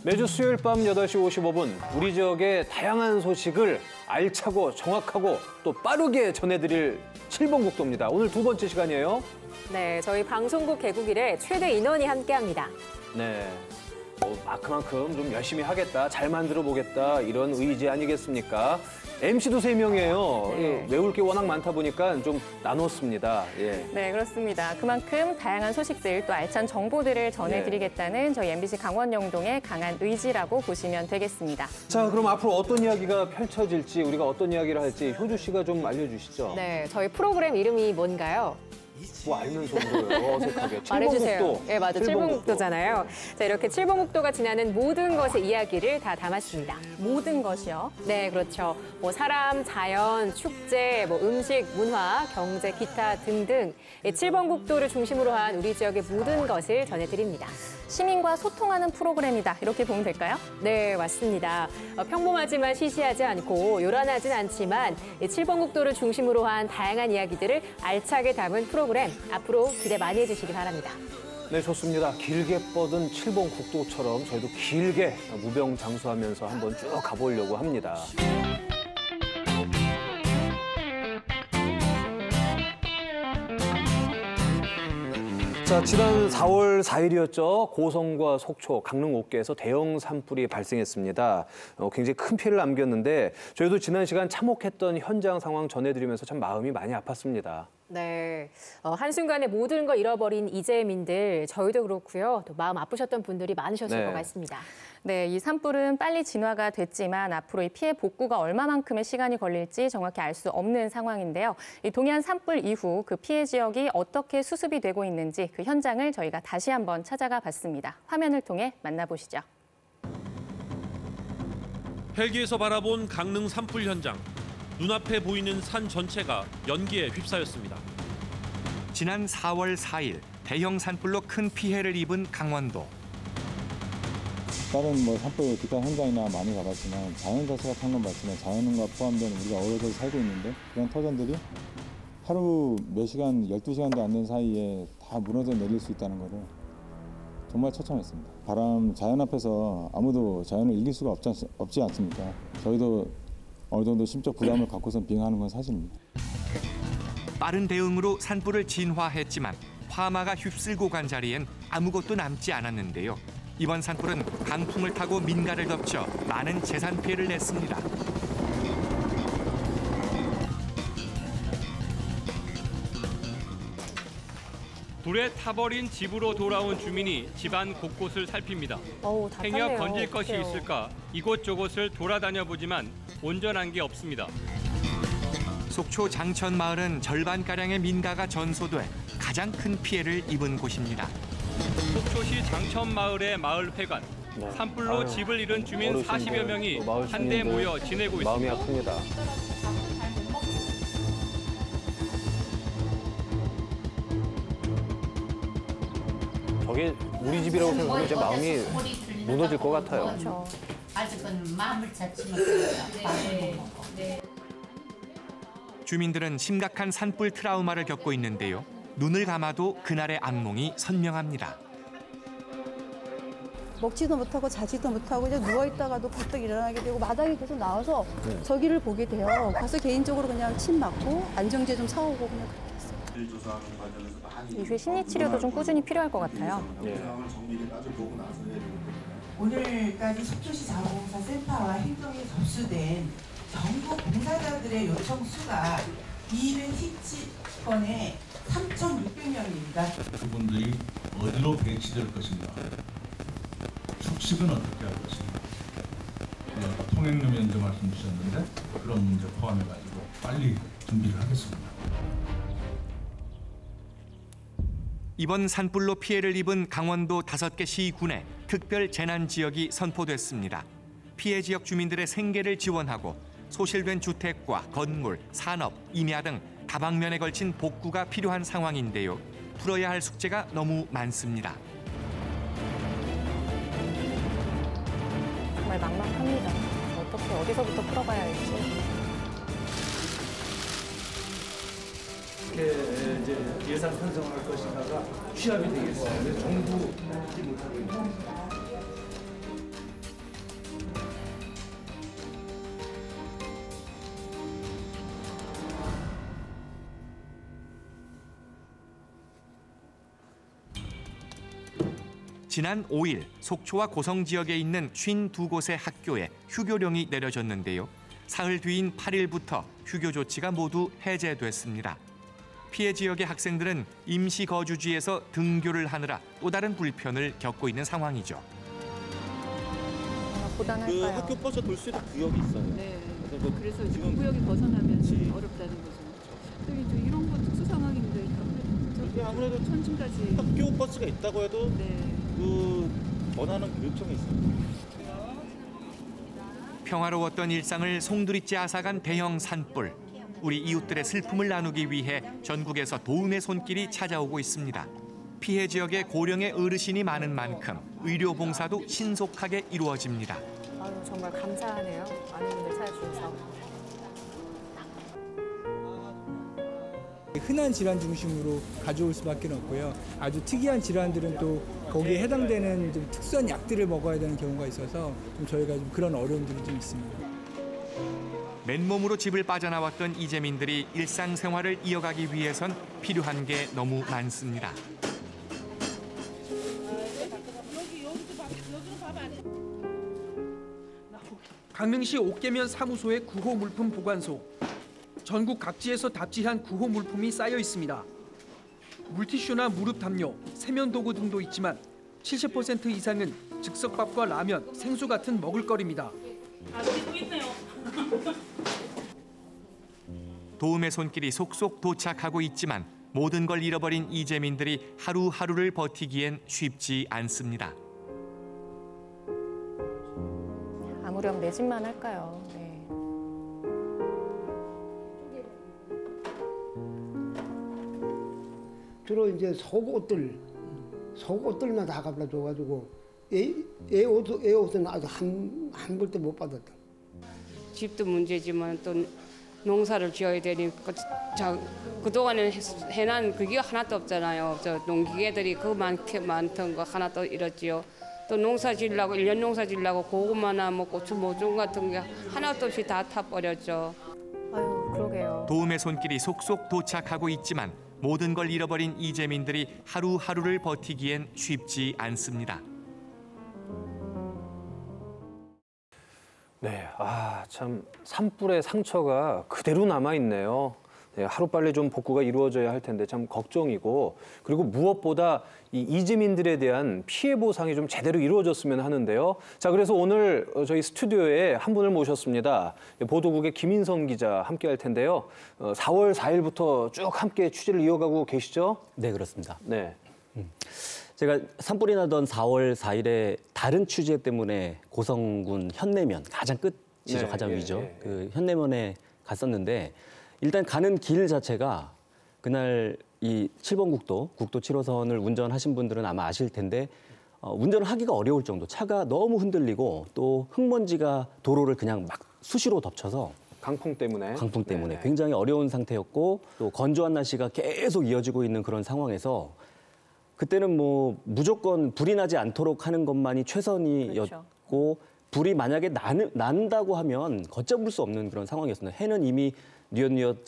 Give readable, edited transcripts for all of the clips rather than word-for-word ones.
매주 수요일 밤 8시 55분 우리 지역의 다양한 소식을 알차고 정확하고 또 빠르게 전해드릴 7번 국도입니다. 오늘 두 번째 시간이에요. 네, 저희 방송국 개국 이래 최대 인원이 함께합니다. 네, 그만큼 좀 열심히 하겠다, 잘 만들어 보겠다 이런 의지 아니겠습니까? MC도 3명이에요. 네. 외울 게 워낙 많다 보니까 좀 나눴습니다. 예. 네, 그렇습니다. 그만큼 다양한 소식들 또 알찬 정보들을 전해드리겠다는 저희 MBC 강원 영동의 강한 의지라고 보시면 되겠습니다. 자, 그럼 앞으로 어떤 이야기가 펼쳐질지, 우리가 어떤 이야기를 할지 효주 씨가 좀 알려주시죠. 네, 저희 프로그램 이름이 뭔가요? 뭐 알면서 물어요, 어색하게. 말해주세요. 네, 맞아. 7번 7번 국도잖아요. 자, 이렇게 7번 국도가 지나는 모든 것의 이야기를 다 담았습니다. 모든 것이요? 네, 그렇죠. 뭐 사람, 자연, 축제, 뭐 음식, 문화, 경제, 기타 등등 7번 국도를 중심으로 한 우리 지역의 모든 것을 전해드립니다. 시민과 소통하는 프로그램이다. 이렇게 보면 될까요? 네, 맞습니다. 평범하지만 시시하지 않고 요란하진 않지만 7번 국도를 중심으로 한 다양한 이야기들을 알차게 담은 프로그램 앞으로 기대 많이 해주시기 바랍니다. 네, 좋습니다. 길게 뻗은 7번 국도처럼 저희도 길게 무병장수하면서 한번 쭉 가보려고 합니다. 자, 지난 4월 4일이었죠. 고성과 속초, 강릉 옥계에서 대형 산불이 발생했습니다. 굉장히 큰 피해를 남겼는데 저희도 지난 시간 참혹했던 현장 상황 전해드리면서 참 마음이 많이 아팠습니다. 네, 한순간에 모든 걸 잃어버린 이재민들, 저희도 그렇고요. 또 마음 아프셨던 분들이 많으셨을 것 같습니다. 네, 이 산불은 빨리 진화가 됐지만 앞으로 이 피해 복구가 얼마만큼의 시간이 걸릴지 정확히 알 수 없는 상황인데요. 이 동해안 산불 이후 그 피해 지역이 어떻게 수습이 되고 있는지 그 현장을 저희가 다시 한번 찾아가 봤습니다. 화면을 통해 만나보시죠. 헬기에서 바라본 강릉 산불 현장. 눈앞에 보이는 산 전체가 연기에 휩싸였습니다. 지난 4월 4일 대형 산불로 큰 피해를 입은 강원도. 다른 산불 기타 현장이나 많이 가봤지만 자연 자체가 탄 건 맞지만 자연과 포함된 우리가 어우러져 살고 있는데 그런 터전들이 하루 몇 시간, 12시간도 안 된 사이에 다 무너져 내릴 수 있다는 거를 정말 처참했습니다. 자연 앞에서 아무도 자연을 이길 수가 없지 않습니까? 저희도 어느 정도 심적 부담을 갖고선 비행하는 건 사실입니다. 빠른 대응으로 산불을 진화했지만 화마가 휩쓸고 간 자리엔 아무것도 남지 않았는데요. 이번 산불은 강풍을 타고 민가를 덮쳐 많은 재산 피해를 냈습니다. 불에 타버린 집으로 돌아온 주민이 집안 곳곳을 살핍니다. 행여 건질 것이 있을까 이곳저곳을 돌아다녀 보지만 온전한 게 없습니다. 속초 장천 마을은 절반가량의 민가가 전소돼 가장 큰 피해를 입은 곳입니다. 속초시 장천마을의 마을회관. 산불로 집을 잃은 주민 40여 명이 한데 모여 지내고 있습니다. 마음이 아픕니다. 저게 우리 집이라고 생각하면 제 마음이 무너질 것 같아요. 그렇죠. 아직은 마음을 잡지 못해요. 주민들은 심각한 산불 트라우마를 겪고 있는데요. 눈을 감아도 그날의 악몽이 선명합니다. 먹지도 못하고 자지도 못하고 그냥 누워있다가도 벌떡 일어나게 되고 마당에 계속 나와서 저기를 보게 돼요. 가서 개인적으로 그냥 침 맞고 안정제 좀 사오고 그냥 그렇게 했어요. 이후에 심리치료도 좀 꾸준히 필요할 것 같아요. 오늘까지 속초시 자원봉사센터와 행정에 접수된 전국 봉사자들의 요청 수가 277건에 3,600명입니다. 그분들이 어디로 배치될 것인가, 숙식은 어떻게 할 것인가, 통행료 면제 말씀 주셨는데 그런 문제 포함해가지고 빨리 준비를 하겠습니다. 이번 산불로 피해를 입은 강원도 5개 시군에 특별 재난 지역이 선포됐습니다. 피해 지역 주민들의 생계를 지원하고 소실된 주택과 건물, 산업, 임야 등 다방면에 걸친 복구가 필요한 상황인데요. 풀어야 할 숙제가 너무 많습니다. 정말 막막합니다. 어떻게 어디서부터 풀어가야 할지. 어떻게 이제 예산 편성을 할 것인가가 취합이 되겠어요. 그래서 정부 하지 못하고 있는 지난 5일 속초와 고성 지역에 있는 52곳의 학교에 휴교령이 내려졌는데요. 사흘 뒤인 8일부터 휴교 조치가 모두 해제됐습니다. 피해 지역의 학생들은 임시 거주지에서 등교를 하느라 또 다른 불편을 겪고 있는 상황이죠. 고단할까요? 그 학교 버스 돌 수 있는 구역이 있어요. 네. 그래서 지금 구역이 벗어나면 어렵다는 거죠. 저기 이런 거 특수 상황인데 아무래도 천층까지 학교 버스가 있다고 해도 그 원하는 교육청이 있어요. 평화로웠던 일상을 송두리째 앗아간 대형 산불. 우리 이웃들의 슬픔을 나누기 위해 전국에서 도움의 손길이 찾아오고 있습니다. 피해 지역에 고령의 어르신이 많은 만큼 의료 봉사도 신속하게 이루어집니다. 아유, 정말 감사하네요. 많은 분들 찾아주셔서. 흔한 질환 중심으로 가져올 수밖에 없고요. 아주 특이한 질환들은 또 거기에 해당되는 좀 특수한 약들을 먹어야 되는 경우가 있어서 좀 저희가 좀 그런 어려움들이 좀 있습니다. 맨몸으로 집을 빠져나왔던 이재민들이 일상생활을 이어가기 위해선 필요한 게 너무 많습니다. 강릉시 옥계면 사무소의 구호 물품 보관소. 전국 각지에서 답지한 구호 물품이 쌓여 있습니다. 물티슈나 무릎 담요, 세면 도구 등도 있지만 70% 이상은 즉석밥과 라면, 생수 같은 먹을거리입니다. 도움의 손길이 속속 도착하고 있지만 모든 걸 잃어버린 이재민들이 하루하루를 버티기엔 쉽지 않습니다. 아무렴 내 집만 할까요? 네. 주로 이제 속옷들만 다 갖다 줘가지고 애 옷은 아주 한 벌도 못 받았다. 집도 문제지만 또 농사를 지어야 되니까 그동안에 해난 그게 하나도 없잖아요. 저 농기계들이 그만큼 많던 거 하나도 잃었지요. 또 농사 지으려고 1년 농사 지으려고 고구마나 뭐 고추 모종 같은 게 하나도 없이 다 타버렸죠. 아유, 그러게요. 도움의 손길이 속속 도착하고 있지만 모든 걸 잃어버린 이재민들이 하루하루를 버티기엔 쉽지 않습니다. 네, 참 산불의 상처가 그대로 남아있네요. 네, 하루빨리 좀 복구가 이루어져야 할 텐데 참 걱정이고, 그리고 무엇보다 이 이재민들에 대한 피해 보상이 좀 제대로 이루어졌으면 하는데요. 자, 그래서 오늘 저희 스튜디오에 한 분을 모셨습니다. 보도국의 김인성 기자 함께 할 텐데요. 4월 4일부터 쭉 함께 취재를 이어가고 계시죠? 네, 그렇습니다. 네. 제가 산불이 나던 4월 4일에 다른 취재 때문에 고성군 현내면, 가장 끝이죠, 가장 위죠. 그 현내면에 갔었는데 일단 가는 길 자체가 그날 이 7번 국도 7호선을 운전하신 분들은 아마 아실 텐데 운전을 하기가 어려울 정도, 차가 너무 흔들리고 또 흙먼지가 도로를 그냥 막 수시로 덮쳐서 강풍 때문에 굉장히 어려운 상태였고, 또 건조한 날씨가 계속 이어지고 있는 그런 상황에서 그때는 뭐 무조건 불이 나지 않도록 하는 것만이 최선이었고, 불이 만약에 난다고 하면 걷잡을 수 없는 그런 상황이었습니다. 해는 이미 뉘엿뉘엿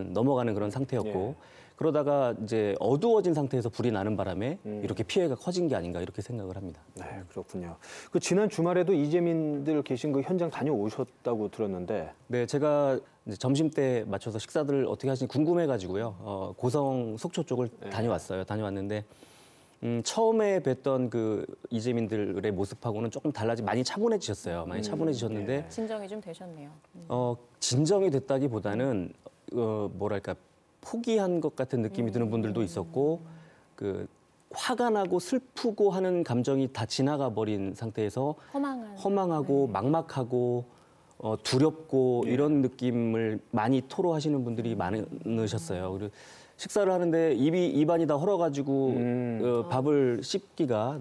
넘어가는 그런 상태였고, 그러다가 이제 어두워진 상태에서 불이 나는 바람에 이렇게 피해가 커진 게 아닌가 이렇게 생각을 합니다. 네, 그렇군요. 그 지난 주말에도 이재민들 계신 그 현장 다녀오셨다고 들었는데. 네, 제가 이제 점심 때 맞춰서 식사들을 어떻게 하시는지 궁금해가지고요. 고성 속초 쪽을 다녀왔어요. 다녀왔는데 처음에 뵀던 그 이재민들의 모습하고는 조금 많이 차분해지셨어요. 많이 차분해지셨는데 진정이 좀 되셨네요. 진정이 됐다기보다는 뭐랄까 포기한 것 같은 느낌이 드는 분들도 있었고, 그 화가 나고 슬프고 하는 감정이 다 지나가 버린 상태에서 허망하고 막막하고 두렵고 이런 느낌을 많이 토로하시는 분들이 많으셨어요. 그리고 식사를 하는데 입안이 다 헐어가지고 밥을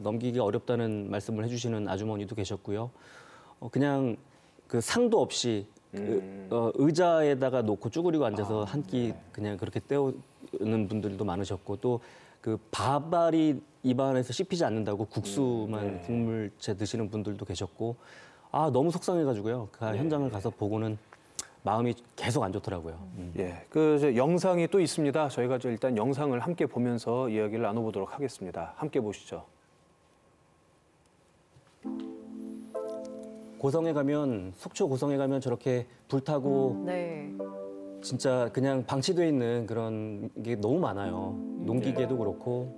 넘기기가 어렵다는 말씀을 해주시는 아주머니도 계셨고요. 그냥 그 상도 없이 의자에다가 놓고 쭈그리고 앉아서 한 끼 그냥 그렇게 때우는 분들도 많으셨고, 또 그 밥알이 입안에서 씹히지 않는다고 국수만 국물채 드시는 분들도 계셨고, 너무 속상해가지고요. 현장을 가서 보고는 마음이 계속 안 좋더라고요. 예, 그 영상이 또 있습니다. 저희가 일단 영상을 함께 보면서 이야기를 나눠보도록 하겠습니다. 함께 보시죠. 고성에 가면 속초 고성에 가면 저렇게 불타고 네. 진짜 그냥 방치돼 있는 그런 게 너무 많아요. 농기계도 그렇고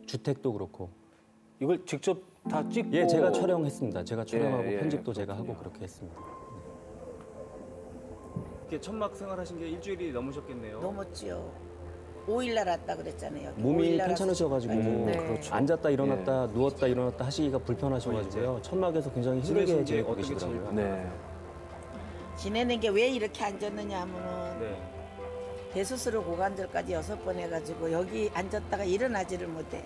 주택도 그렇고. 이걸 직접 다 찍고. 예, 제가 촬영했습니다. 제가 촬영하고 예, 예, 편집도 제가 하고 그렇게 했습니다. 이렇게 천막 생활하신 게 일주일이 넘으셨겠네요. 넘었지요. 5일날 왔다 그랬잖아요. 몸이 괜찮으셔가지고 그렇죠. 앉았다 일어났다 누웠다 일어났다 하시기가 불편하셔가지고요. 천막에서 굉장히 힘들게 지내고 계시더라고요. 네. 지내는 게 왜 이렇게 앉았느냐 하면은 네. 대수술을 고관절까지 6번 해가지고 여기 앉았다가 일어나지를 못해.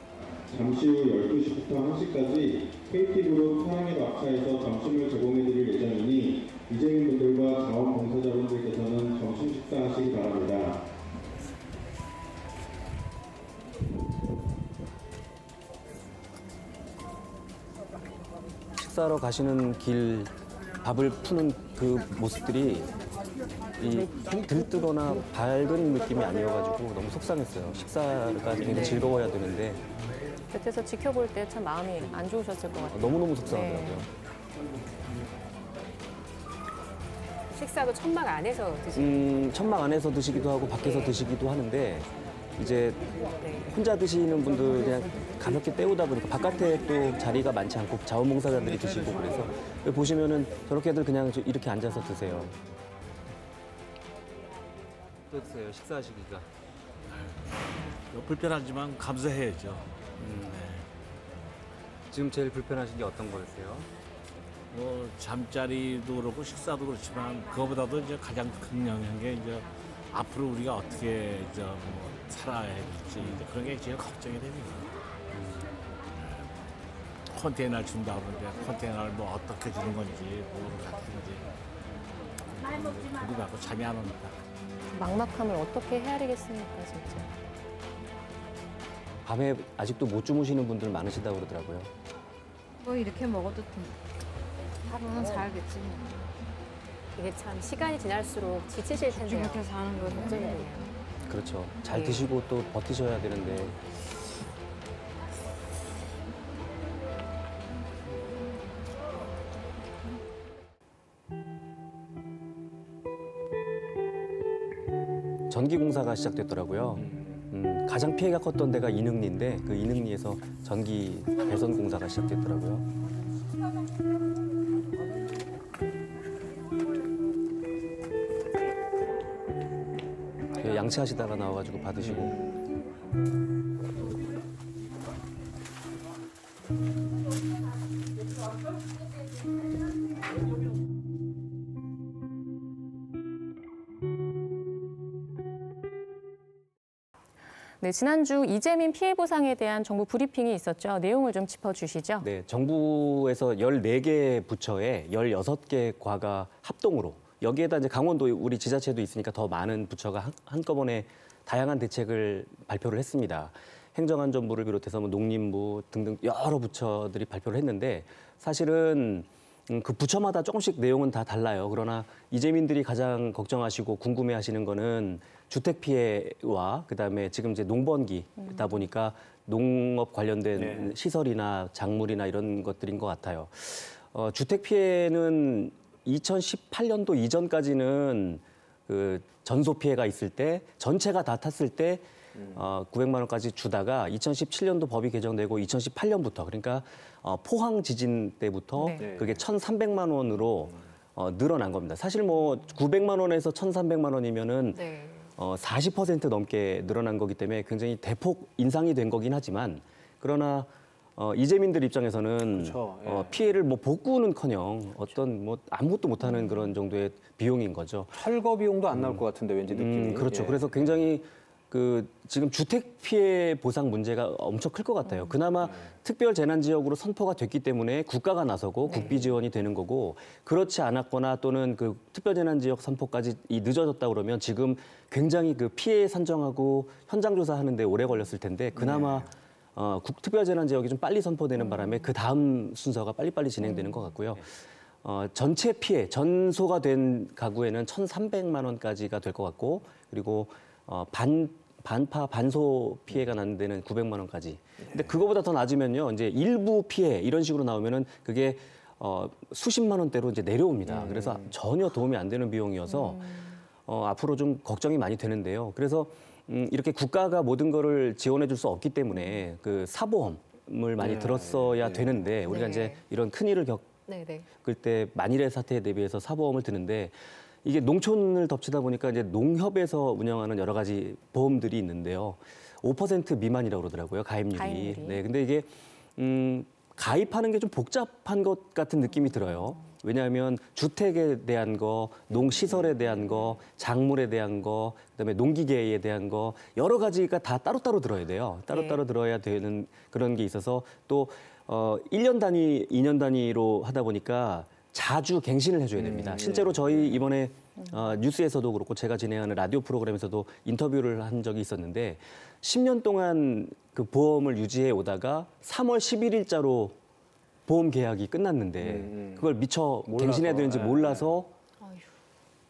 잠시 후 12시부터 1시까지 KT그룹 사랑의 밥차에서 점심을 제공해드릴 예정이니 이재민분들과 자원봉사자분들께서는 점심 식사하시기 바랍니다. 식사하러 가시는 길 밥을 푸는 그 모습들이 이 들뜨거나 밝은 느낌이 아니어가지고 너무 속상했어요. 식사가 굉장히 즐거워야 되는데 곁에서 지켜볼 때 참 마음이 안 좋으셨을 것 같아요. 너무너무 속상하더라고요. 네. 식사도 천막 안에서 드시는 천막 안에서 드시기도 하고 밖에서 드시기도 하는데 이제 혼자 드시는 분들 그냥 가볍게 때우다 보니까 바깥에 또 자리가 많지 않고 자원봉사자들이 드시고 그래서 보시면은 저렇게들 그냥 이렇게 앉아서 드세요. 어떠세요? 식사하시기가? 불편하지만 감사해야죠. 네. 지금 제일 불편하신 게 어떤 거였어요? 뭐 잠자리도 그렇고 식사도 그렇지만 그거보다도 이제 가장 큰 영향인 게 이제 앞으로 우리가 어떻게 이제 뭐 살아야 될지 이제 그런 게 제일 걱정이 됩니다. 컨테이너를 준다 그러는데 컨테이너를 뭐 어떻게 주는 건지 뭐 같은지 그리 갖고 잠이 안 옵니다. 막막함을 어떻게 헤아리겠습니까, 진짜. 밤에 아직도 못 주무시는 분들 많으시다고 그러더라고요. 뭐 이렇게 먹어도 하루는 살겠지. 이게 참 시간이 지날수록 지치실 텐데요. 이렇게 사는 건 걱정이네요. 그렇죠. 잘 네. 드시고 또 버티셔야 되는데 전기 공사가 시작됐더라고요. 가장 피해가 컸던 데가 이능리인데 그 이능리에서 전기 배선 공사가 시작됐더라고요. 양치하시다가 나와가지고 받으시고. 네, 지난주 이재민 피해 보상에 대한 정부 브리핑이 있었죠. 내용을 좀 짚어주시죠. 네, 정부에서 14개 부처에 16개 과가 합동으로 여기에다 이제 강원도 우리 지자체도 있으니까 더 많은 부처가 한꺼번에 다양한 대책을 발표를 했습니다. 행정안전부를 비롯해서 뭐 농림부 등등 여러 부처들이 발표를 했는데 사실은 그 부처마다 조금씩 내용은 다 달라요. 그러나 이재민들이 가장 걱정하시고 궁금해하시는 거는 주택 피해와 그다음에 지금 이제 농번기다 보니까 농업 관련된 시설이나 작물이나 이런 것들인 것 같아요. 주택 피해는 2018년도 이전까지는 그 전소 피해가 있을 때 전체가 다 탔을 때 900만 원까지 주다가 2017년도 법이 개정되고 2018년부터 그러니까 포항 지진 때부터 그게 1,300만 원으로 늘어난 겁니다. 사실 뭐 900만 원에서 1,300만 원이면은 40% 넘게 늘어난 거기 때문에 굉장히 대폭 인상이 된 거긴 하지만 그러나 이재민들 입장에서는 그렇죠. 피해를 뭐 복구는커녕 어떤 뭐 아무것도 못하는 그런 정도의 비용인 거죠. 철거 비용도 안 나올 것 같은데 왠지 느낌이. 그렇죠. 그래서 굉장히 그 지금 주택 피해 보상 문제가 엄청 클 것 같아요. 그나마 특별 재난 지역으로 선포가 됐기 때문에 국가가 나서고 국비 지원이 되는 거고 그렇지 않았거나 또는 그 특별 재난 지역 선포까지 늦어졌다 그러면 지금 굉장히 그 피해 산정하고 현장 조사하는데 오래 걸렸을 텐데 그나마 특별 재난 지역이 좀 빨리 선포되는 바람에 그 다음 순서가 빨리빨리 진행되는 것 같고요. 전체 피해 전소가 된 가구에는 1,300만 원까지가 될 것 같고 그리고 반파 반소 피해가 나는 데는 900만 원까지. 근데 그거보다 더 낮으면요. 이제 일부 피해 이런 식으로 나오면은 그게 수십만 원대로 이제 내려옵니다. 그래서 전혀 도움이 안 되는 비용이어서 앞으로 좀 걱정이 많이 되는데요. 그래서 이렇게 국가가 모든 거를 지원해 줄 수 없기 때문에 그 사보험을 많이 들었어야 되는데 우리가 이제 이런 큰일을 겪을 때 만일의 사태에 대비해서 사보험을 드는데 이게 농촌을 덮치다 보니까 이제 농협에서 운영하는 여러 가지 보험들이 있는데요. 5% 미만이라고 그러더라고요, 가입률이. 네, 근데 이게 가입하는 게 좀 복잡한 것 같은 느낌이 들어요. 왜냐하면 주택에 대한 거, 농시설에 대한 거, 작물에 대한 거, 그다음에 농기계에 대한 거 여러 가지가 다 따로따로 들어야 돼요. 따로따로 들어야 되는 그런 게 있어서 또 1년 단위, 2년 단위로 하다 보니까 자주 갱신을 해줘야 됩니다. 실제로 저희 이번에 뉴스에서도 그렇고 제가 진행하는 라디오 프로그램에서도 인터뷰를 한 적이 있었는데 10년 동안 그 보험을 유지해 오다가 3월 11일자로 보험 계약이 끝났는데 그걸 미처 갱신해야 되는지 몰라서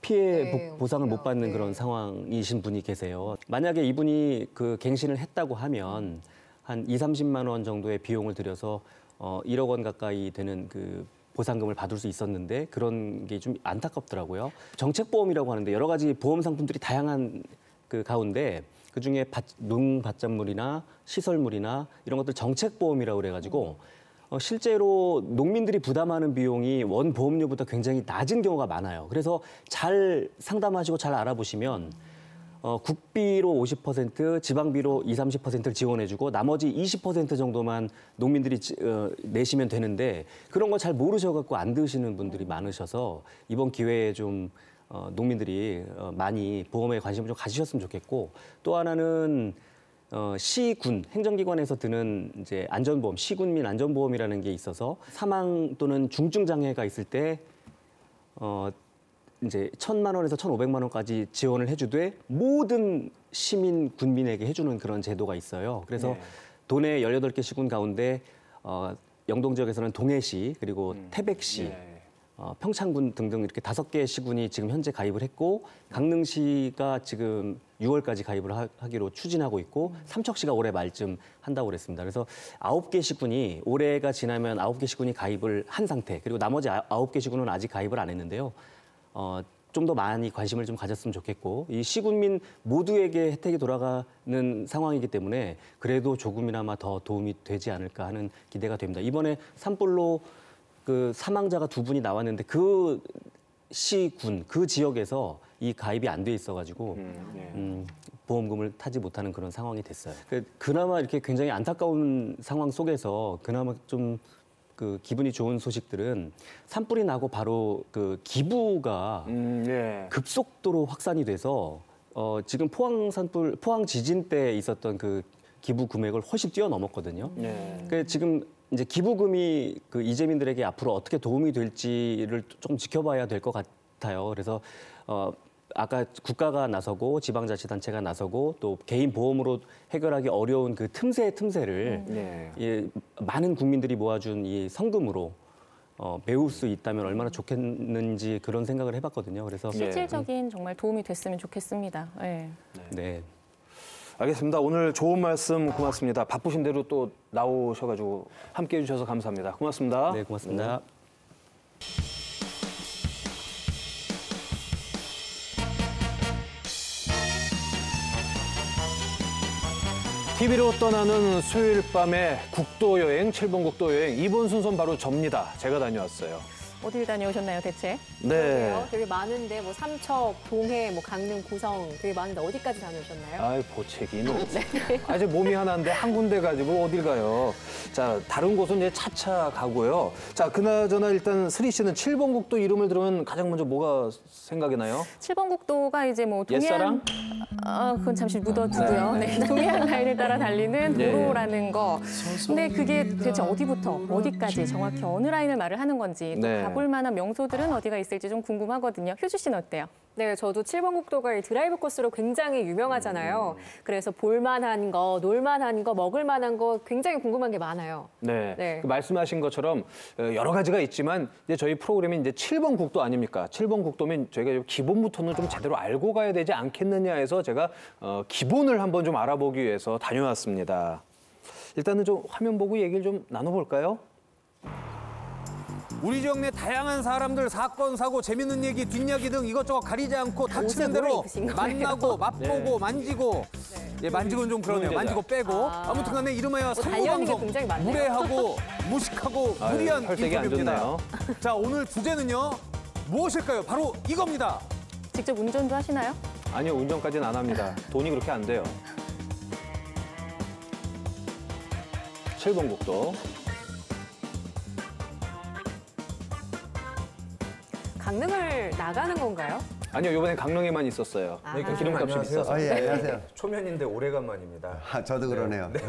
피해 보상을 못 받는 그런 상황이신 분이 계세요. 만약에 이분이 그 갱신을 했다고 하면 한 20~30만 원 정도의 비용을 들여서 1억 원 가까이 되는 그 보상금을 받을 수 있었는데 그런 게 좀 안타깝더라고요. 정책보험이라고 하는데 여러 가지 보험 상품들이 다양한 그 가운데 그중에 농밭작물이나 시설물이나 이런 것들 정책보험이라고 그래가지고 실제로 농민들이 부담하는 비용이 원 보험료보다 굉장히 낮은 경우가 많아요. 그래서 잘 상담하시고 잘 알아보시면 국비로 50%, 지방비로 20~30%를 지원해주고 나머지 20% 정도만 농민들이 내시면 되는데 그런 거 잘 모르셔갖고 안 드시는 분들이 많으셔서 이번 기회에 좀 농민들이 많이 보험에 관심을 좀 가지셨으면 좋겠고 또 하나는 시군 행정기관에서 드는 이제 안전보험, 시군민 안전보험이라는 게 있어서 사망 또는 중증 장애가 있을 때 이제 1,000만 원에서 1,500만 원까지 지원을 해주되 모든 시민 군민에게 해주는 그런 제도가 있어요. 그래서 도내 18개 시군 가운데 영동 지역에서는 동해시 그리고 태백시, 평창군 등등 이렇게 5개의 시군이 지금 현재 가입을 했고 강릉시가 지금 6월까지 가입을 하기로 추진하고 있고 삼척시가 올해 말쯤 한다고 그랬습니다. 그래서 9개 시군이 올해가 지나면 9개 시군이 가입을 한 상태 그리고 나머지 9개 시군은 아직 가입을 안 했는데요. 좀 더 많이 관심을 좀 가졌으면 좋겠고 이 시군민 모두에게 혜택이 돌아가는 상황이기 때문에 그래도 조금이나마 더 도움이 되지 않을까 하는 기대가 됩니다. 이번에 산불로 그 사망자가 2분이 나왔는데 그 시군, 그 지역에서 이 가입이 안 돼 있어가지고 보험금을 타지 못하는 그런 상황이 됐어요. 그나마 이렇게 굉장히 안타까운 상황 속에서 그나마 좀 그 기분이 좋은 소식들은 산불이 나고 바로 그 기부가 급속도로 확산이 돼서 지금 포항 지진 때 있었던 그 기부 금액을 훨씬 뛰어넘었거든요. 그러니까 지금 이제 기부금이 그 이재민들에게 앞으로 어떻게 도움이 될지를 조금 지켜봐야 될 것 같아요. 그래서 아까 국가가 나서고 지방자치단체가 나서고 또 개인 보험으로 해결하기 어려운 그 틈새를 많은 국민들이 모아준 이 성금으로 메울 수 있다면 얼마나 좋겠는지 그런 생각을 해봤거든요. 그래서 실질적인 정말 도움이 됐으면 좋겠습니다. 네. 알겠습니다. 오늘 좋은 말씀 고맙습니다. 바쁘신 대로 또 나오셔가지고 함께해 주셔서 감사합니다. 고맙습니다. 네, 고맙습니다. TV로 떠나는 수요일 밤의 국도 여행, 7번 국도 여행. 이번 순서는 바로 접니다. 제가 다녀왔어요. 어딜 다녀오셨나요, 대체? 네. 되게 많은데 뭐 삼척, 동해, 뭐 강릉, 고성 되게 많은데 어디까지 다녀오셨나요? 아이, 보채기는. 아직 몸이 하나인데 한 군데 가지고 어딜 가요. 자, 다른 곳은 이제 차차 가고요. 자, 그나저나 일단 스리 씨는 7번 국도 이름을 들으면 가장 먼저 뭐가 생각이 나요? 7번 국도가 이제 뭐 동해안... 옛사랑? 그건 잠시 묻어두고요. 네. 동해안 라인을 따라 달리는 도로라는 거. 근데 그게 대체 어디부터 어디까지 정확히 어느 라인을 말을 하는 건지 또 가볼 만한 명소들은 어디가 있을지 좀 궁금하거든요. 효주 씨는 어때요? 네, 저도 7번 국도가 드라이브 코스로 굉장히 유명하잖아요. 그래서 볼만한 거, 놀만한 거, 먹을만한 거 굉장히 궁금한 게 많아요. 네. 그 말씀하신 것처럼 여러 가지가 있지만 이제 저희 프로그램이 이제 7번 국도 아닙니까? 7번 국도면 저희가 기본부터는 좀 제대로 알고 가야 되지 않겠느냐 해서 제가 기본을 한번 좀 알아보기 위해서 다녀왔습니다. 일단은 좀 화면 보고 얘기를 좀 나눠볼까요? 우리 지역 내 다양한 사람들 사건, 사고, 재밌는 얘기, 뒷이야기 등 이것저것 가리지 않고 닥치는 대로 만나고 맛보고 만지고 예, 만지고는 좀 그러네요. 만지고 빼고 아무튼 간에 이름하여 삼부방송 무례하고 무식하고 무리한 인터뷰입니다. 자, 오늘 주제는요. 무엇일까요? 바로 이겁니다. 직접 운전도 하시나요? 아니요, 운전까지는 안 합니다. 돈이 그렇게 안 돼요. 7번 국도. 강릉을 나가는 건가요? 아니요, 이번엔 강릉에만 있었어요. 기름값이 비싸서. 예, 안녕하세요. 초면인데 오래간만입니다. 저도 그러네요. 네.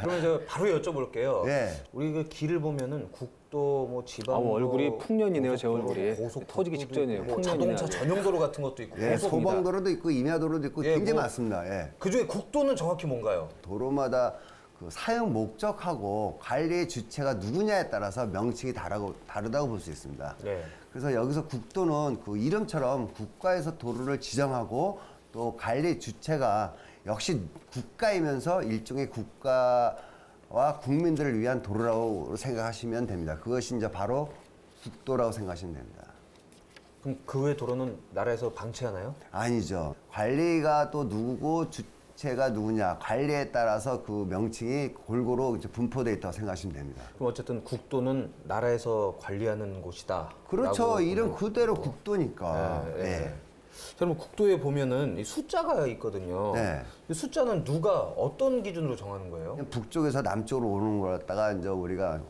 그러면 저 바로 여쭤볼게요. 예. 우리 그 길을 보면은 국도, 뭐 지방, 얼굴이 풍년이네요, 제 얼굴이. 터지기 직전이에요. 뭐 자동차 전용 도로 같은 것도 있고. 예, 소방도로도 있고 임야도로도 있고 굉장히 많습니다. 예. 그중에 국도는 정확히 뭔가요? 도로마다 그 사용 목적하고 관리의 주체가 누구냐에 따라서 명칭이 다르다고 볼 수 있습니다. 네. 그래서 여기서 국도는 그 이름처럼 국가에서 도로를 지정하고 또 관리 주체가 역시 국가이면서 일종의 국가와 국민들을 위한 도로라고 생각하시면 됩니다. 그것이 이제 바로 국도라고 생각하시면 됩니다. 그럼 그 외 도로는 나라에서 방치하나요? 아니죠. 관리가 또 누구고 주체가 누구냐, 관리에 따라서 그 명칭이 골고루 이제 분포되어 있다고 생각하시면 됩니다. 그럼 어쨌든 국도는 나라에서 관리하는 곳이다. 그렇죠. 이름 그대로 국도니까. 네, 네. 예. 여러분 국도에 보면은 이 숫자가 있거든요. 네. 이 숫자는 누가 어떤 기준으로 정하는 거예요? 북쪽에서 남쪽으로 오는 걸 갖다가 이제 우리가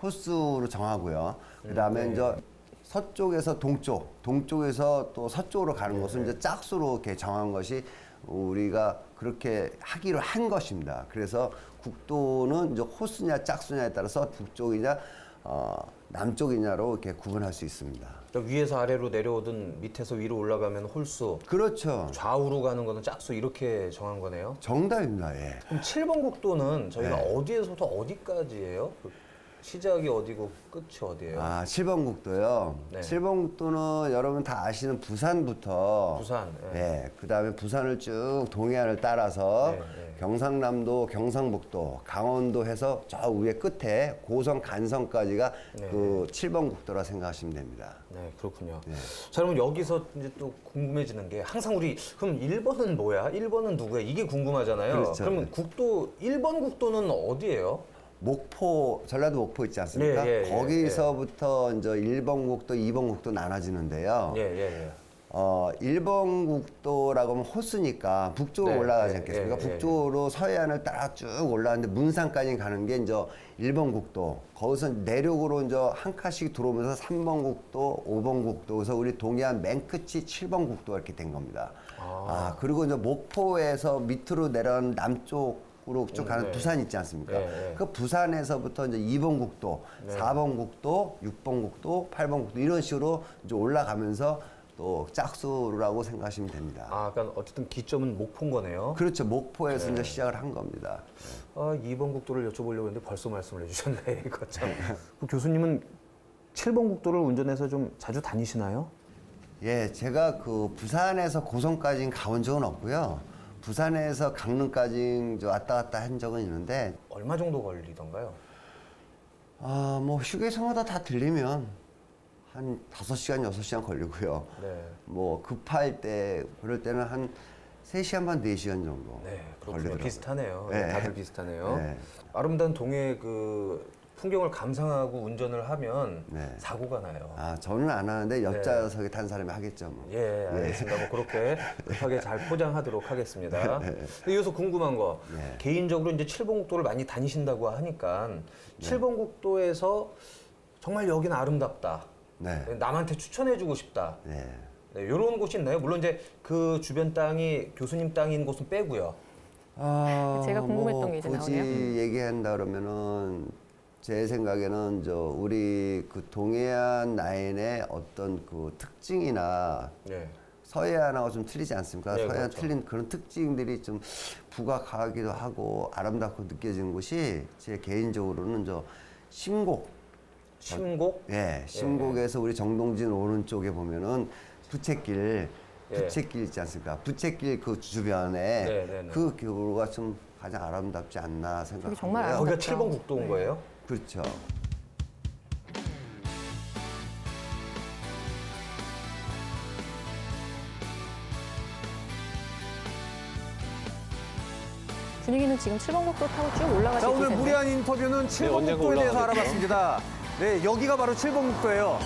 호수로 정하고요. 그다음에 이제 서쪽에서 동쪽에서 또 서쪽으로 가는 것을 이제 짝수로 이렇게 정한 것이 우리가 그렇게 하기로 한 것입니다. 그래서 국도는 이제 호수냐 짝수냐에 따라서 북쪽이냐 남쪽이냐로 이렇게 구분할 수 있습니다. 그러니까 위에서 아래로 내려오든 밑에서 위로 올라가면 홀수. 그렇죠. 좌우로 가는 거는 짝수 이렇게 정한 거네요. 정답입니다. 예. 그럼 7번 국도는 저희가 네. 어디에서부터 어디까지예요? 시작이 어디고 끝이 어디예요? 7번 국도요. 네. 7번 국도는 여러분 다 아시는 부산부터 부산. 네. 그다음에 부산을 쭉 동해안을 따라서 경상남도, 경상북도, 강원도 해서 저 위에 끝에 고성, 간성까지가 그 7번 국도라 생각하시면 됩니다. 네, 그렇군요. 자, 그러면 여기서 이제 또 궁금해지는 게 항상 우리 그럼 1번은 뭐야? 1번은 누구야? 이게 궁금하잖아요. 그렇죠. 그러면 국도 1번 국도는 어디예요? 목포, 전라도 목포 있지 않습니까? 거기서부터 이제 1번 국도, 2번 국도 나눠지는데요. 1번 국도라고 하면 호수니까 북쪽으로 올라가지 않겠습니까? 북쪽으로 서해안을 따라 쭉 올라가는데 문산까지 가는 게 이제 1번 국도. 거기서 내륙으로 이제 한 칸씩 들어오면서 3번 국도, 5번 국도. 그래서 우리 동해안 맨 끝이 7번 국도가 이렇게 된 겁니다. 그리고 이제 목포에서 밑으로 내려가는 남쪽 으로 쭉 가는 부산 있지 않습니까? 그 부산에서부터 이제 2번 국도, 4번 국도, 6번 국도, 8번 국도 이런 식으로 이제 올라가면서 또 짝수라고 생각하시면 됩니다. 그러니까 어쨌든 기점은 목포인 거네요. 그렇죠. 목포에서 이제 시작을 한 겁니다. 2번 국도를 여쭤보려고 했는데 벌써 말씀을 해주셨네. 이거 참. 그 교수님은 7번 국도를 운전해서 좀 자주 다니시나요? 예, 제가 그 부산에서 고성까지는 가본 적은 없고요. 부산에서 강릉까지 왔다 갔다 한 적은 있는데 얼마 정도 걸리던가요? 뭐 휴게소마다 다 들리면 한 5시간, 6시간 걸리고요. 뭐 급할 때 그럴 때는 한 3시간 반, 4시간 정도 걸리더라고요. 비슷하네요. 네. 다들 비슷하네요. 네. 아름다운 동해 그 풍경을 감상하고 운전을 하면 사고가 나요. 저는 안 하는데 옆좌석에 탄 사람이 하겠죠. 뭐. 예, 알겠습니다. 뭐 그렇게 급하게 잘 포장하도록 하겠습니다. 이어서 궁금한 거, 개인적으로 이제 7번 국도를 많이 다니신다고 하니까 7번 국도에서 정말 여기는 아름답다. 남한테 추천해주고 싶다. 이런 곳이 있나요? 물론 이제 그 주변 땅이 교수님 땅인 곳은 빼고요. 제가 궁금했던 게 이제 굳이 나오네요. 얘기한다 그러면은 제 생각에는 우리 그 동해안 라인의 어떤 그 특징이나 서해안하고 좀 틀리지 않습니까? 서해안 그렇죠. 틀린 그런 특징들이 좀 부각하기도 하고 아름답고 느껴지는 곳이 제 개인적으로는 심곡. 심곡? 심곡에서 우리 정동진 오른쪽에 보면은 부채길 있지 않습니까? 부채길 그 주변에 그 교로가 좀 가장 아름답지 않나 생각합니다. 정말 거기가 7번 국도인 거예요? 그렇죠. 분위기는 지금 7번국도 타고 쭉 올라가실 자, 오늘 기세인데. 무리한 인터뷰는 언젠가 7번국도에 대해서 올라가겠죠. 알아봤습니다. 네, 여기가 바로 7번국도예요.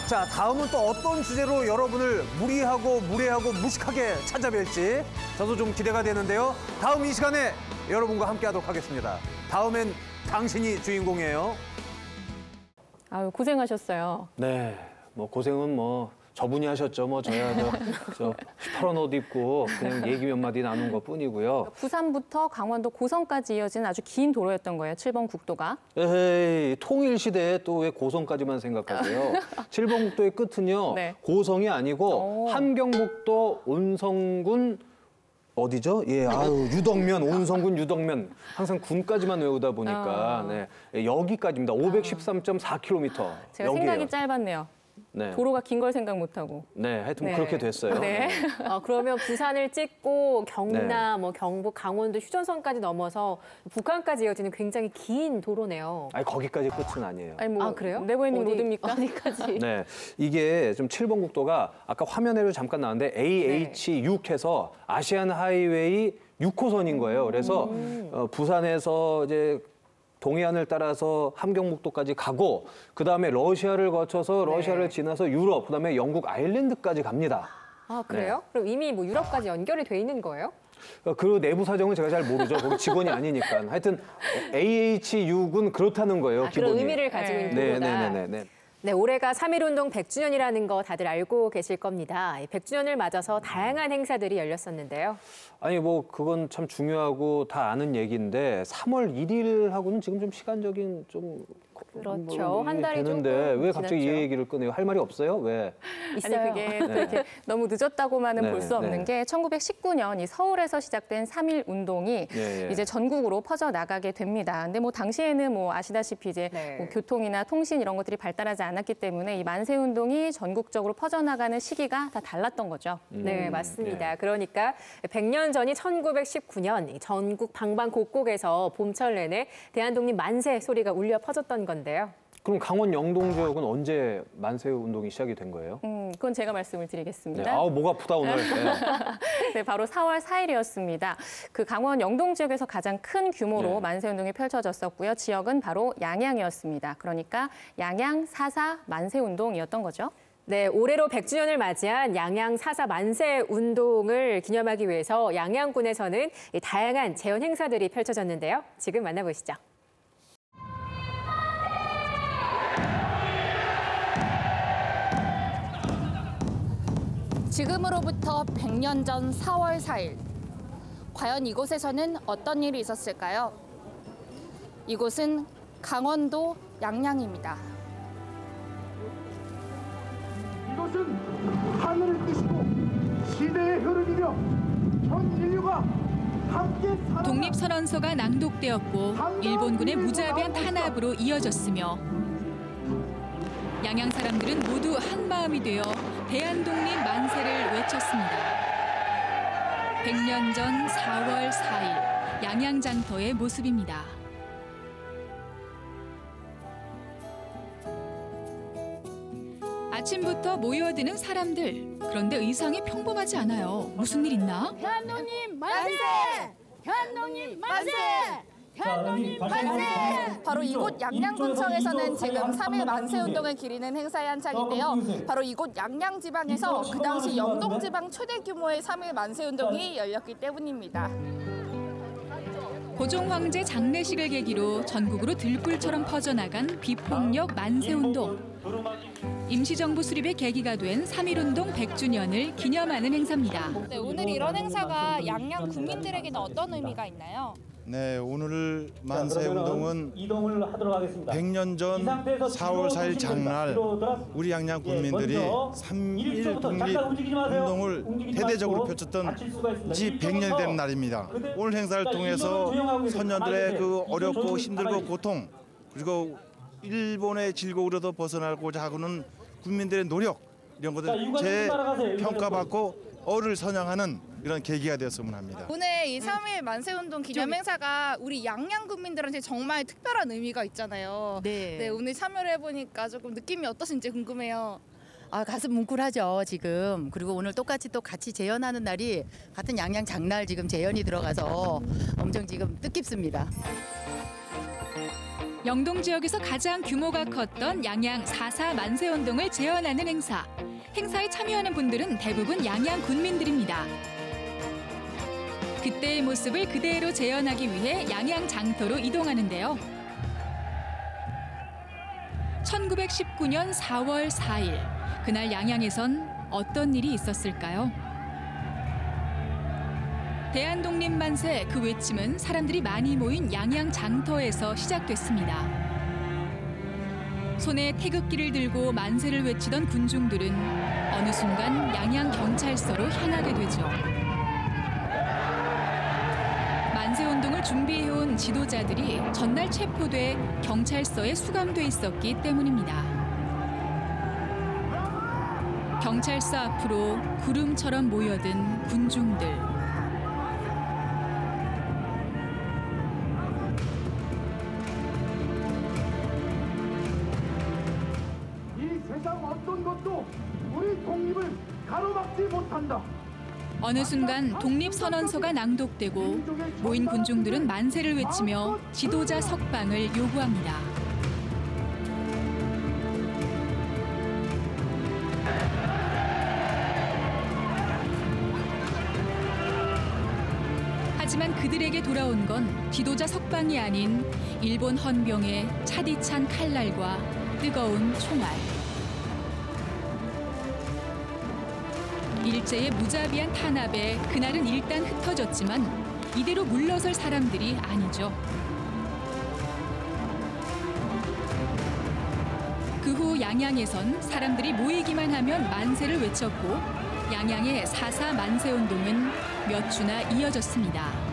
자, 다음은 또 어떤 주제로 여러분을 무리하고 무례하고 무식하게 찾아뵐지 저도 좀 기대가 되는데요. 다음 이 시간에 여러분과 함께하도록 하겠습니다. 다음엔 당신이 주인공이에요. 아유, 고생하셨어요. 네, 뭐 고생은 뭐 저분이 하셨죠. 뭐 저야 저 시퍼런 옷 입고 그냥 얘기 몇 마디 나눈 것 뿐이고요. 부산부터 강원도 고성까지 이어지는 아주 긴 도로였던 거예요. 7번 국도가. 에헤이, 통일 시대에 또 왜 고성까지만 생각하세요? 7번 국도의 끝은요. 네. 고성이 아니고 함경북도 온성군 어디죠? 예, 아유, 유덕면, 온성군 유덕면. 항상 군까지만 외우다 보니까 네, 여기까지입니다. 513.4km. 제가 생각이 짧았네요. 네. 도로가 긴 걸 생각 못하고. 네, 하여튼 네. 그렇게 됐어요. 네. 그러면 부산을 찍고 경남, 네. 뭐 경북, 강원도, 휴전선까지 넘어서 북한까지 이어지는 굉장히 긴 도로네요. 아니, 거기까지 끝은 아니에요. 아니 뭐 그래요? 내보이님 못 듭니까? 어디까지? 네, 이게 좀 7번 국도가 아까 화면에도 잠깐 나왔는데 AH6해서 아시안 하이웨이 6호선인 거예요. 그래서 부산에서 이제 동해안을 따라서 함경북도까지 가고 그다음에 러시아를 거쳐서 러시아를 지나서 유럽, 그다음에 영국 아일랜드까지 갑니다. 아, 그래요? 그럼 이미 뭐 유럽까지 연결이 돼 있는 거예요? 그 내부 사정은 제가 잘 모르죠. 거기 직원이 아니니까. 하여튼 AH6은 그렇다는 거예요, 기본이. 그런 의미를 가지고 있는 거다. 네. 네, 올해가 3.1운동 100주년이라는 거 다들 알고 계실 겁니다. 100주년을 맞아서 다양한 행사들이 열렸었는데요. 아니 뭐 그건 참 중요하고 다 아는 얘기인데 3월 1일하고는 지금 좀 시간적인 좀 그렇죠. 한 달이 되는데 조금 왜 갑자기 지났죠. 이 얘기를 꺼내요? 할 말이 없어요? 왜? 아니 그게 또 이렇게 너무 늦었다고만은 네, 볼 수 없는 네. 게 1919년 이 서울에서 시작된 3.1 운동이 예. 이제 전국으로 퍼져 나가게 됩니다. 근데 뭐 당시에는 뭐 아시다시피 이제 뭐 교통이나 통신 이런 것들이 발달하지 않았기 때문에 이 만세 운동이 전국적으로 퍼져 나가는 시기가 다 달랐던 거죠. 네, 맞습니다. 그러니까 100년 전이 1919년 전국 방방곡곡에서 봄철 내내 대한독립 만세 소리가 울려 퍼졌던 건데요. 그럼 강원 영동 지역은 언제 만세 운동이 시작이 된 거예요? 그건 제가 말씀을 드리겠습니다. 네. 아우 목 아프다 오늘. 네. 네, 바로 4월 4일이었습니다. 그 강원 영동 지역에서 가장 큰 규모로 만세 운동이 펼쳐졌었고요. 지역은 바로 양양이었습니다. 그러니까 양양 4.4 만세 운동이었던 거죠. 네, 올해로 100주년을 맞이한 양양 4.4 만세 운동을 기념하기 위해서 양양군에서는 다양한 재현 행사들이 펼쳐졌는데요. 지금 만나보시죠. 지금으로부터 100년 전 4월 4일. 과연 이곳에서는 어떤 일이 있었을까요? 이곳은 강원도 양양입니다. 이것은 하늘을 뜻이고 시대의 흐름이며 전 인류가 함께 독립선언서가 낭독되었고 일본군의 무자비한 탄압으로 이어졌으며 양양 사람들은 모두 한 마음이 되어 대한독립 만세를 외쳤습니다. 100년 전 4월 4일 양양장터의 모습입니다. 아침부터 모여드는 사람들. 그런데 의상이 평범하지 않아요. 무슨 일 있나? 대한독립 만세! 대한독립 만세! 대한독립 만세! 바로 이곳 양양군청에서는 지금 3.1 만세운동을 기리는 행사의 한창인데요. 바로 이곳 양양지방에서 그 당시 영동지방 최대 규모의 3.1 만세운동이 열렸기 때문입니다. 고종황제 장례식을 계기로 전국으로 들불처럼 퍼져나간 비폭력 만세운동. 임시정부 수립의 계기가 된 3.1운동 100주년을 기념하는 행사입니다. 네, 오늘 이런 행사가 양양 국민들에게는 어떤 의미가 있나요? 네, 오늘 만세운동은 100년 전 4월 4일 장날 우리 양양 국민들이 3.1 독립운동을 대대적으로 펼쳤던 지 100년이 되는 날입니다. 오늘 행사를 통해서 선녀들의 그 어렵고 힘들고 고통 그리고 일본의 질곡으로도 벗어나고자 하고는 국민들의 노력 이런 것들 재평가받고 어를 선양하는 이런 계기가 되었으면 합니다. 오늘 이 3.1 만세운동 기념 행사가 우리 양양 국민들한테 정말 특별한 의미가 있잖아요. 네, 오늘 참여를 해보니까 조금 느낌이 어떠신지 궁금해요. 가슴 뭉클하죠 지금. 그리고 오늘 똑같이 또 같이 재연하는 날이 같은 양양 장날 지금 재연이 들어가서 엄청 지금 뜻깊습니다. 영동 지역에서 가장 규모가 컸던 양양 4.4 만세운동을 재현하는 행사. 행사에 참여하는 분들은 대부분 양양 군민들입니다. 그때의 모습을 그대로 재현하기 위해 양양 장터로 이동하는데요. 1919년 4월 4일, 그날 양양에선 어떤 일이 있었을까요? 대한독립만세 그 외침은 사람들이 많이 모인 양양 장터에서 시작됐습니다. 손에 태극기를 들고 만세를 외치던 군중들은 어느 순간 양양 경찰서로 향하게 되죠. 만세운동을 준비해온 지도자들이 전날 체포돼 경찰서에 수감돼 있었기 때문입니다. 경찰서 앞으로 구름처럼 모여든 군중들. 세상 어떤 것도 우리 독립을 가로막지 못한다. 어느 순간 독립선언서가 낭독되고 모인 군중들은 만세를 외치며 지도자 석방을 요구합니다. 하지만 그들에게 돌아온 건 지도자 석방이 아닌 일본 헌병의 차디찬 칼날과 뜨거운 총알. 일제의 무자비한 탄압에 그날은 일단 흩어졌지만 이대로 물러설 사람들이 아니죠. 그 후 양양에선 사람들이 모이기만 하면 만세를 외쳤고 양양의 4.4 만세운동은 몇 주나 이어졌습니다.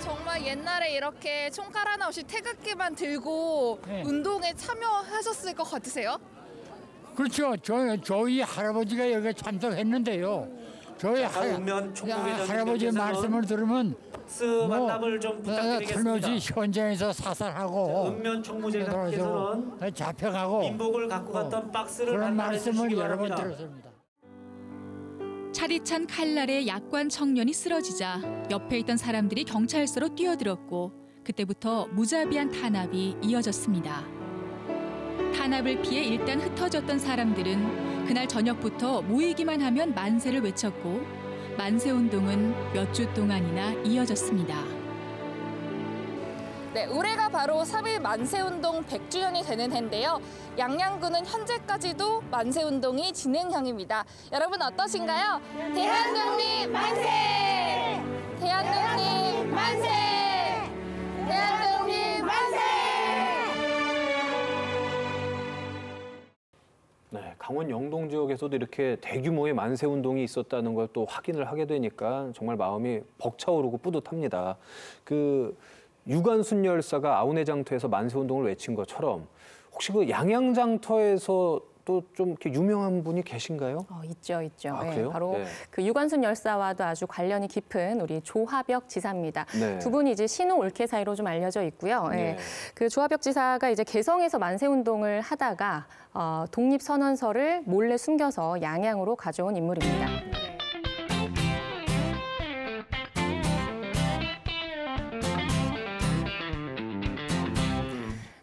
정말 옛날에 이렇게 총칼 하나 없이 태극기만 들고 운동에 참여하셨을 것 같으세요? 그렇죠. 저희 할아버지가 여기 참석했는데요. 저희 할아버지 말씀을 들으면 만남을 좀 부탁드리겠습니다. 틀림없이 현장에서 사살하고 읍면 총무장께서는 잡혀가고 민복을 갖고 갔던 박스를 그런 반납해 말씀을 주시기 여러 번 바랍니다. 들었습니다. 차디찬 칼날에 약관 청년이 쓰러지자 옆에 있던 사람들이 경찰서로 뛰어들었고 그때부터 무자비한 탄압이 이어졌습니다. 탄압을 피해 일단 흩어졌던 사람들은 그날 저녁부터 모이기만 하면 만세를 외쳤고 만세운동은 몇 주 동안이나 이어졌습니다. 네, 올해가 바로 3.1 만세운동 100주년이 되는 해인데요. 양양군은 현재까지도 만세운동이 진행형입니다. 여러분 어떠신가요? 대한독립 만세! 대한독립 만세! 대한독립 만세! 네, 강원 영동 지역에서도 이렇게 대규모의 만세 운동이 있었다는 걸 또 확인을 하게 되니까 정말 마음이 벅차오르고 뿌듯합니다. 유관순 열사가 아우네 장터에서 만세 운동을 외친 것처럼 혹시 그 양양 장터에서 또 좀 이렇게 유명한 분이 계신가요? 있죠. 아, 그래요? 바로 네. 그 유관순 열사와도 아주 관련이 깊은 우리 조화벽 지사입니다. 네. 두 분이 이제 신우 올케 사이로 좀 알려져 있고요. 네. 그 조화벽 지사가 이제 개성에서 만세 운동을 하다가 독립 선언서를 몰래 숨겨서 양양으로 가져온 인물입니다.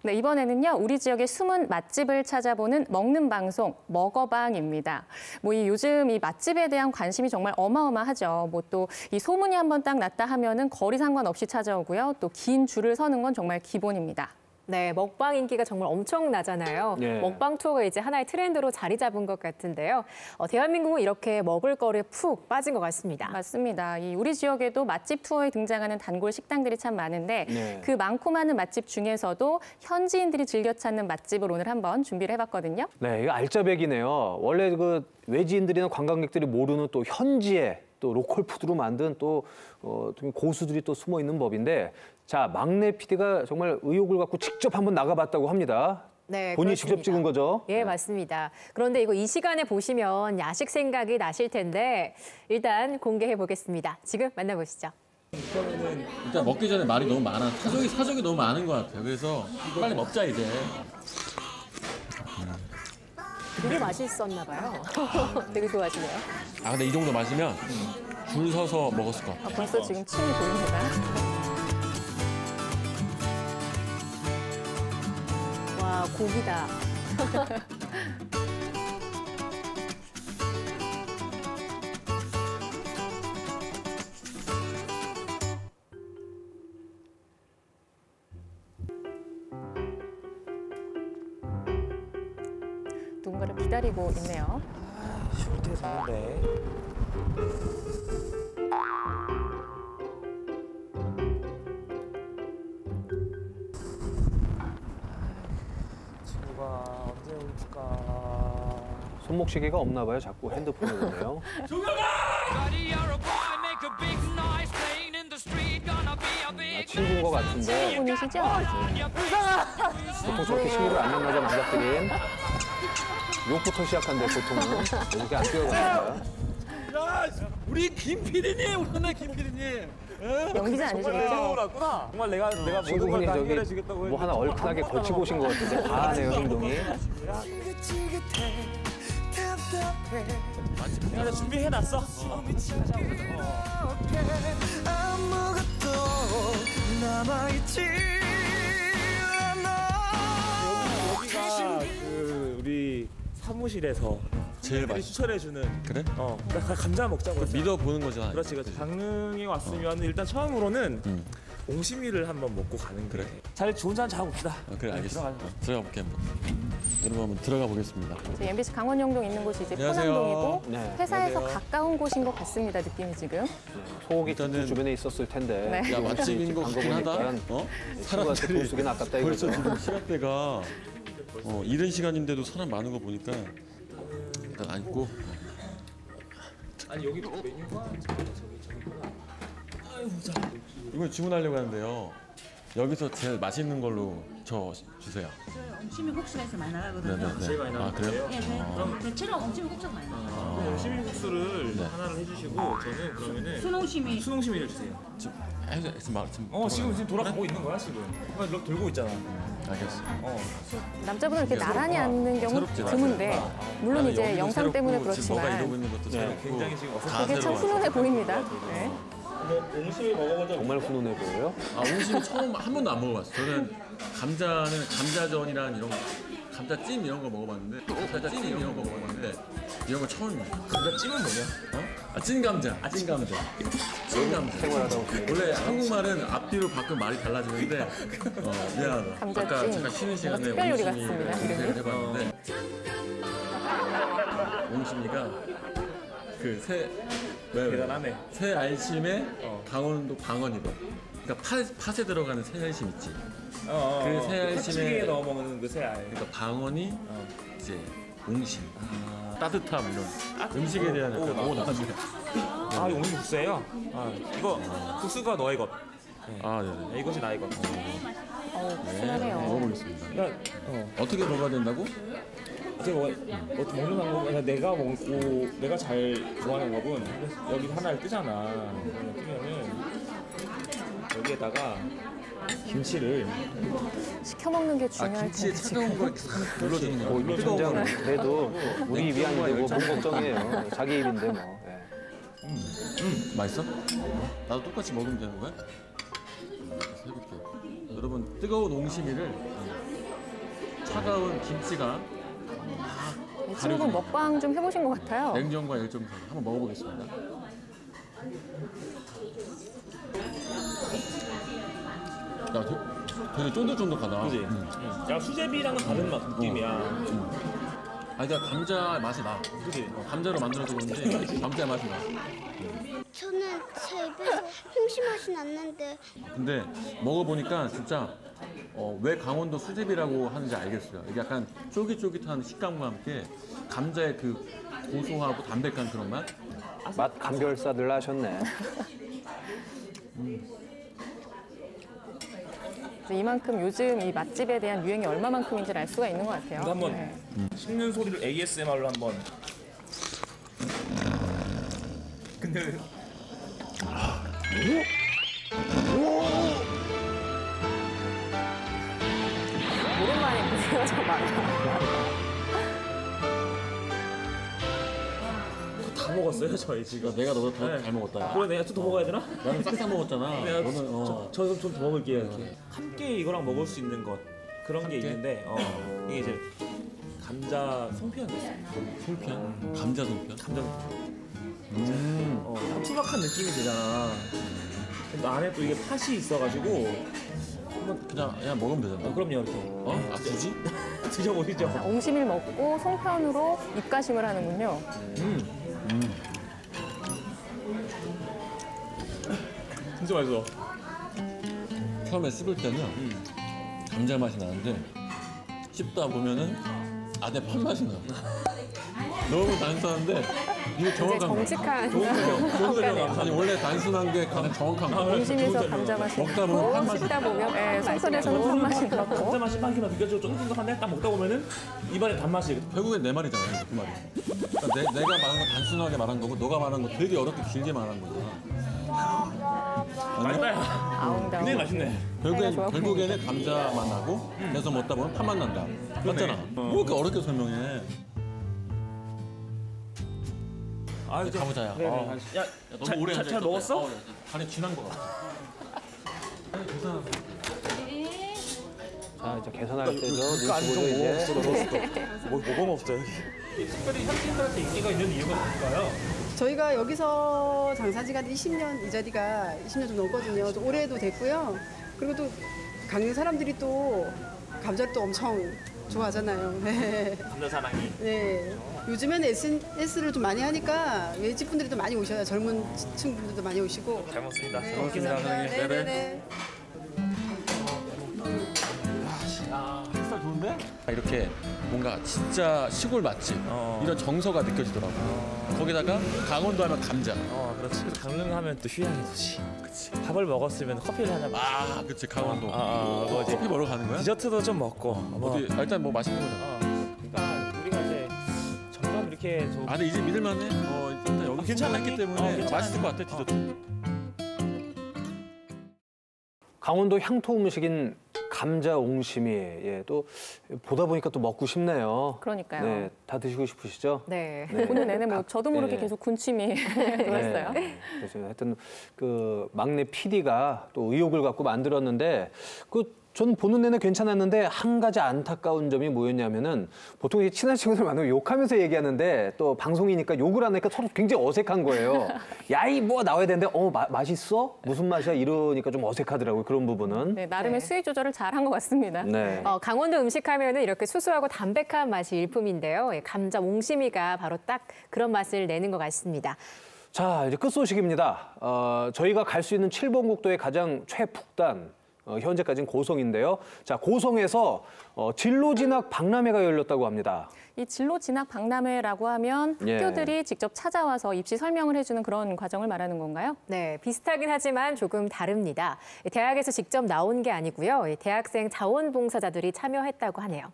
네, 이번에는요, 우리 지역의 숨은 맛집을 찾아보는 먹는 방송, 먹어방입니다. 요즘 이 맛집에 대한 관심이 정말 어마어마하죠. 또 이 소문이 한번 딱 났다 하면은 거리 상관없이 찾아오고요. 또 긴 줄을 서는 건 정말 기본입니다. 네, 먹방 인기가 정말 엄청나잖아요. 네. 먹방 투어가 이제 하나의 트렌드로 자리 잡은 것 같은데요. 대한민국은 이렇게 먹을 거리에 푹 빠진 것 같습니다. 맞습니다. 우리 지역에도 맛집 투어에 등장하는 단골 식당들이 참 많은데 네. 그 많고 많은 맛집 중에서도 현지인들이 즐겨 찾는 맛집을 오늘 한번 준비를 해봤거든요. 네, 이거 알짜배기네요. 원래 그 외지인들이나 관광객들이 모르는 또 현지의 또 로컬 푸드로 만든 또 고수들이 또 숨어 있는 법인데, 자, 막내 PD가 정말 의욕을 갖고 직접 한번 나가봤다고 합니다. 네, 본인이 그렇습니다. 직접 찍은 거죠? 예, 맞습니다. 그런데 이거 이 시간에 보시면 야식 생각이 나실 텐데 일단 공개해 보겠습니다. 지금 만나보시죠. 일단 먹기 전에 말이 너무 많아. 사족이 너무 많은 것 같아요. 그래서 빨리 먹자 이제. 되게 맛있었나 봐요. 되게 좋아하시네요. 아 근데 이 정도 마시면 줄 서서 먹었을 것 같아. 벌써 지금 침이 보입니다. 와, 고기다. 누군가를 기다리고 있네요. 쉬울 때 되는데. 친구가 언제 올까? 손목시계가 없나 봐요. 자꾸 핸드폰을 보네요. 친구인 것 같은데. 분이시죠? 보통 저렇게 친구를 안 만나자 남자끼리는 욕부터 시작한대 보통은. 이렇게 안 뛰어가니까. 야, 우리 김 PD님 오셨네 김 PD님. 연기자 아니시겠죠? 정말 내가 친구분이 저기 뭐 하나 얼큰하게 거치고 오신 것 같은데 과하네요 행동이. 내가 준비해놨어. 아무것도 남아있지 않아. 여기가 그 우리 사무실에서 제일 맛 추천해주는. 그래? 감자 먹자고. 믿어보는 거잖아. 그렇지. 강릉에 왔으면 일단 처음으로는 옹심이를 한번 먹고 가는 그래. 잘 좋은 잠 자고 봅시다. 그래 알겠어. 들어가 볼게 한번. 여러분 한번 들어가 보겠습니다. MBC 강원영동 있는 곳이 이제 안녕하세요. 포남동이고 네. 회사에서 안녕하세요. 가까운 곳인 것 같습니다. 느낌이 지금. 소고기 집도 주변에 있었을 텐데. 네. 야 맛집인 것 같긴 하다. 친구한테 돈 쓰긴 아깝다 이거죠. 벌써 지금 시간대가 이른 시간인데도 사람 많은 거 보니까 일단 앉고. 아니 여기 메뉴가 저기구나. 아유 자. 이걸 주문하려고 하는데요. 여기서 제일 맛있는 걸로 저 주세요. 옹심이 국수가 있어 많이 나가거든요. 네네네. 제일 많이 나가는 그래요? 거예요? 예, 그럼 대체로 옹심이 국수가 많이 나가요. 옹심이 국수를 네. 하나를 해주시고 저는 그러면은 순옹심이를 주세요. 지금 돌아가고 있는 거야 지금. 이렇게 들고 있잖아. 알겠어. 남자분은 이렇게 나란히 앉는 경우 드문데 물론 이제 영상 때문에 너가 그렇지만 이러고 있는 것도 새롭고 굉장히 지금 그게 참 훈훈해 보입니다. 네. 옹심이 먹어본 적 정말 훈훈해 보여요. 옹심이 처음 한 번도 안 먹어봤어. 저는 감자전이랑 이런 거, 감자찜 이런 거 먹어봤는데, 감자찜 이런 거 먹어봤는데 이런 거 처음이야. 감자찜은 뭐냐? 찐감자. 생활하다 보면 원래 한국말은 앞뒤로 바꾸면 말이 달라지는데 미안하다. 감자찜. 아까 잠깐 쉬는 시간에 특별 요리 옹심이를 같습니다, 검색을 이름이. 해봤는데 옹심이가 대단하네. 새 알심에 강원도 방언이래. 그러니까 팥에 들어가는 새 알심 있지. 그 새 알심에 찌개에 넣어 먹는 그 새알. 그러니까 방언이 이제 옹심. 따뜻함 이런 음식에 대한 약간 나중에. 아, 이거 옹심 국수예요? 이거 국수가 너의 것. 네네. 이것이 나의 것. 순하네요. 먹어보겠습니다. 어떻게 먹어야 된다고? 어떻게 먹는 방법은 내가 먹고 내가 잘 좋아하는 법은 여기 하나를 뜨잖아. 뜨면은 여기에다가 김치를 시켜 먹는 게 중요할 텐데 차가운 걸 눌러주는 거. 뭐 입천장 그래도 우리 입이 아닌데 뭐 뭔 걱정이에요. 자기 입인데 뭐. 맛있어? 나도 똑같이 먹으면 되는 거야? 해볼게. 여러분 뜨거운 옹심이를 차가운 김치가 이 친구분 먹방 좀 해보신 것 같아요. 냉정과 열정 한번 먹어보겠습니다. 야, 되게 쫀득쫀득하다. 그지? 야, 수제비랑은 다른 맛 느낌이야. 아니, 내가 감자 맛이 나. 그지? 감자로 만들어서 그런지 감자 맛이 나. 저는 제 입에서 흉시 맛이 났는데. 근데 먹어보니까 진짜 왜 강원도 수제비라고 하는지 알겠어요. 이게 약간 쫄깃쫄깃한 식감과 함께 감자의 그 고소하고 담백한 그런 맛? 맛 감별사들 하셨네. 이만큼 요즘 이 맛집에 대한 유행이 얼마만큼인지를 알 수가 있는 것 같아요. 이거 한번 씹는 소리를 ASMR로 한번. 근데 오랜만에 보세요, 정말. 다 먹었어요 저희 지금. 내가 너보다 더 잘 먹었다. 야. 그래 내가 좀 더 먹어야 되나? 나는 싹싹 먹었잖아. 너는 저는 좀 더 먹을게요. 이렇게. 함께 이거랑 먹을 수 있는 것 그런 게 있는데 이게 이제 감자 송편이 있어요. 송편? 감자 송편? 감자 송편. 투박한 느낌이 들잖아. 근데 안에 또 이게 팥이 있어가지고 그냥 먹으면 되잖아. 그럼요 이렇게. 아 굳이? 드셔보시죠. 옹심이를 먹고 송편으로 입가심을 하는군요. 진짜 맛있어. 처음에 씹을 때는 감자 맛이 나는데 씹다 보면은 안에 팥 맛이 나. 너무 단순한데 이게 정확한 거. 정직한 아니 원래 단순한 게 가장 정확한 거. 옹심이에서 감자 맛이 먹다 보면 팥 맛이 씹다 보면 네, 송편에서는 팥 맛이 나고. 감자 맛이 빵기만 느껴지고 쫀득쫀득한데 딱 먹다 보면은 입안에 단맛이. 결국엔 내 말이잖아, 그 말이. 그러니까 내가 말한 건 단순하게 말한 거고 너가 말한 건 되게 어렵게 길게 말한 거잖아. 맛있다. 굉장히 맛있네. 결국에는 감자 맛 나고 계속 먹다 보면 팥 맛 난다. 맞잖아. 뭐 이렇게 어렵게 설명해. 이제 가보자야. 야, 너무 오래 잘 먹었어? 간이 진한 거 같아. 자, 이제 계산할 때죠. 뭐가 없어요 여기. 특별히 현지인들한테 인기가 있는 이유가 뭘까요? 저희가 여기서 장사지가 20년, 이 자리가 20년 좀 넘거든요. 올해도 됐고요. 그리고 또 강릉 사람들이 또 감자를 또 엄청 좋아하잖아요. 네. 감자 사랑이. 네. 요즘에는 SNS를 좀 많이 하니까 외집 분들이 또 많이 오셔요. 젊은 층 분들도 많이 오시고. 잘 먹습니다. 네, 잘 먹겠습니다. 감사합니다. 네네네. 햇살 좋은데? 이렇게 뭔가 진짜 시골 맛집 이런 정서가 느껴지더라고. 거기다가 강원도 하면 감자. 그렇지. 강릉 하면 또 휴양의 도시. 그치. 밥을 먹었으면 커피를 하나 마시고. 그치 강원도. 뭐 커피 먹으러 가는 거야? 디저트도 좀 먹고. 어디 일단 뭐 맛있는 거잖아. 그러니까 우리가 이제 점점 이렇게 좀. 근데 이제 믿을만해. 일단 여기 괜찮았기 때문에 맛있을 것 같아 디저트. 강원도 향토 음식인 감자 옹심이 또 보다 보니까 또 먹고 싶네요. 그러니까요. 네, 다 드시고 싶으시죠? 네. 오늘 내내 뭐 저도 모르게 계속 군침이 돌았어요. 그래서 하여튼 그 막내 PD가 또 의욕을 갖고 만들었는데 저는 보는 내내 괜찮았는데 한 가지 안타까운 점이 뭐였냐면은 보통 이제 친한 친구들 만나면 욕하면서 얘기하는데 또 방송이니까 욕을 하니까 서로 굉장히 어색한 거예요. 야이 뭐 나와야 되는데 맛있어? 무슨 맛이야? 이러니까 좀 어색하더라고요. 그런 부분은. 네, 나름의 수위 조절을 잘한 것 같습니다. 네. 강원도 음식 하면은 이렇게 수수하고 담백한 맛이 일품인데요. 감자 옹심이가 바로 딱 그런 맛을 내는 것 같습니다. 자, 이제 끝소식입니다. 저희가 갈 수 있는 칠봉국도의 가장 최북단 현재까지는 고성인데요. 자, 고성에서 진로 진학 박람회가 열렸다고 합니다. 이 진로 진학 박람회라고 하면 학교들이 직접 찾아와서 입시 설명을 해주는 그런 과정을 말하는 건가요? 네, 비슷하긴 하지만 조금 다릅니다. 대학에서 직접 나온 게 아니고요. 대학생 자원봉사자들이 참여했다고 하네요.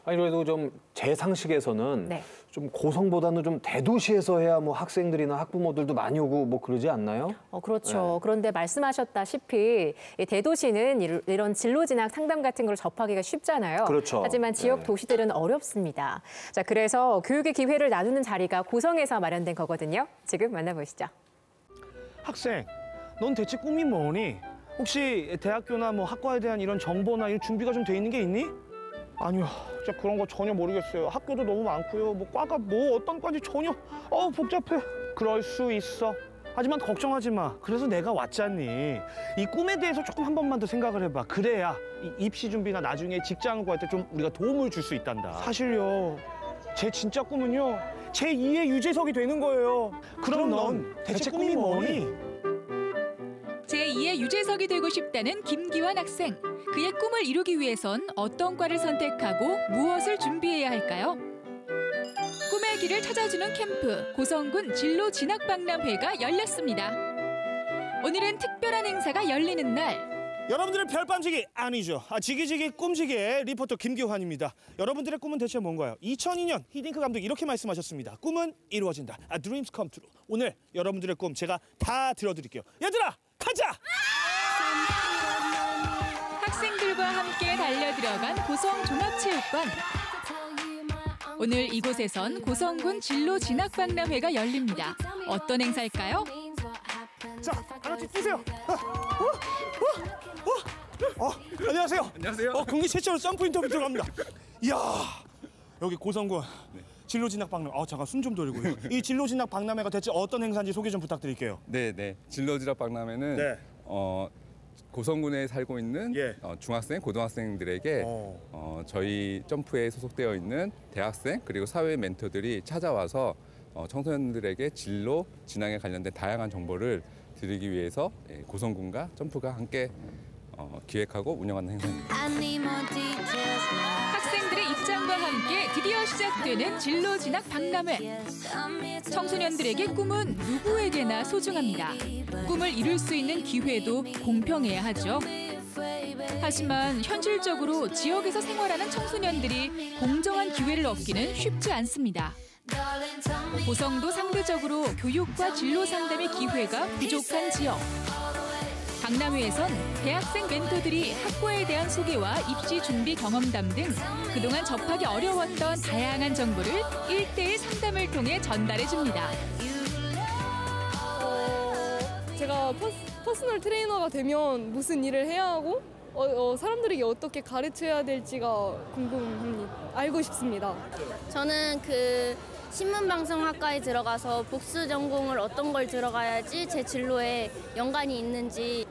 아니 그래도 좀 제 상식에서는 좀 고성보다는 좀 대도시에서 해야 뭐 학생들이나 학부모들도 많이 오고 뭐 그러지 않나요? 그렇죠. 네. 그런데 말씀하셨다시피 대도시는 이런 진로 진학 상담 같은 걸 접하기가 쉽잖아요. 그렇죠. 하지만 지역 도시들은 어렵습니다. 자, 그래서 교육의 기회를 나누는 자리가 고성에서 마련된 거거든요. 지금 만나보시죠. 학생, 넌 대체 꿈이 뭐니? 혹시 대학교나 뭐 학과에 대한 이런 정보나 이런 준비가 좀 돼 있는 게 있니? 아니요, 진짜 그런 거 전혀 모르겠어요. 학교도 너무 많고요. 뭐 과가 뭐 어떤 과인지 전혀 복잡해. 그럴 수 있어. 하지만 걱정하지 마. 그래서 내가 왔잖니. 이 꿈에 대해서 조금 한 번만 더 생각을 해봐. 그래야 이 입시 준비나 나중에 직장을 구할 때 좀 우리가 도움을 줄 수 있단다. 사실요, 제 진짜 꿈은요, 제2의 유재석이 되는 거예요. 그럼 넌 대체 꿈이 뭐니? 제2의 유재석이 되고 싶다는 김기환 학생. 그의 꿈을 이루기 위해선 어떤 과를 선택하고 무엇을 준비해야 할까요? 꿈의 길을 찾아주는 캠프, 고성군 진로 진학 박람회가 열렸습니다. 오늘은 특별한 행사가 열리는 날. 여러분들의 별밤지기 아니죠. 지기지기 꿈지기의 리포터 김기환입니다. 여러분들의 꿈은 대체 뭔가요? 2002년 히딩크 감독이 이렇게 말씀하셨습니다. 꿈은 이루어진다. Dreams come true. 오늘 여러분들의 꿈 제가 다 들어드릴게요. 얘들아, 가자! 아이들과 함께 달려들어간 고성종합체육관. 오늘 이곳에선 고성군 진로 진학박람회가 열립니다. 어떤 행사일까요? 자, 하나씩 뛰세요. 안녕하세요. 안녕하세요. 국내 최초로 점프 인터뷰 들어갑니다. 이야, 여기 고성군 진로 진학 박람회. 잠깐 숨 좀 돌리고요. 이 진로 진학 박람회가 대체 어떤 행사인지 소개 좀 부탁드릴게요. 네. 진로 진학 박람회는 고성군에 살고 있는 중학생, 고등학생들에게 저희 점프에 소속되어 있는 대학생 그리고 사회 멘토들이 찾아와서 청소년들에게 진로, 진학에 관련된 다양한 정보를 드리기 위해서 고성군과 점프가 함께 기획하고 운영하는 행사입니다. 학생들의 입장과 함께 드디어 시작되는 진로 진학 박람회. 청소년들에게 꿈은 누구에게나 소중합니다. 꿈을 이룰 수 있는 기회도 공평해야 하죠. 하지만 현실적으로 지역에서 생활하는 청소년들이 공정한 기회를 얻기는 쉽지 않습니다. 고성도 상대적으로 교육과 진로 상담의 기회가 부족한 지역. 박람회에선 대학생 멘토들이 학과에 대한 소개와 입시 준비 경험담 등 그동안 접하기 어려웠던 다양한 정보를 1:1 상담을 통해 전달해줍니다. 제가 퍼스널 트레이너가 되면 무슨 일을 해야 하고 사람들에게 어떻게 가르쳐야 될지가 궁금합니다. 알고 싶습니다. 저는 신문방송학과에 들어가서 복수 전공을 어떤 걸 들어가야지 제 진로에 연관이 있는지.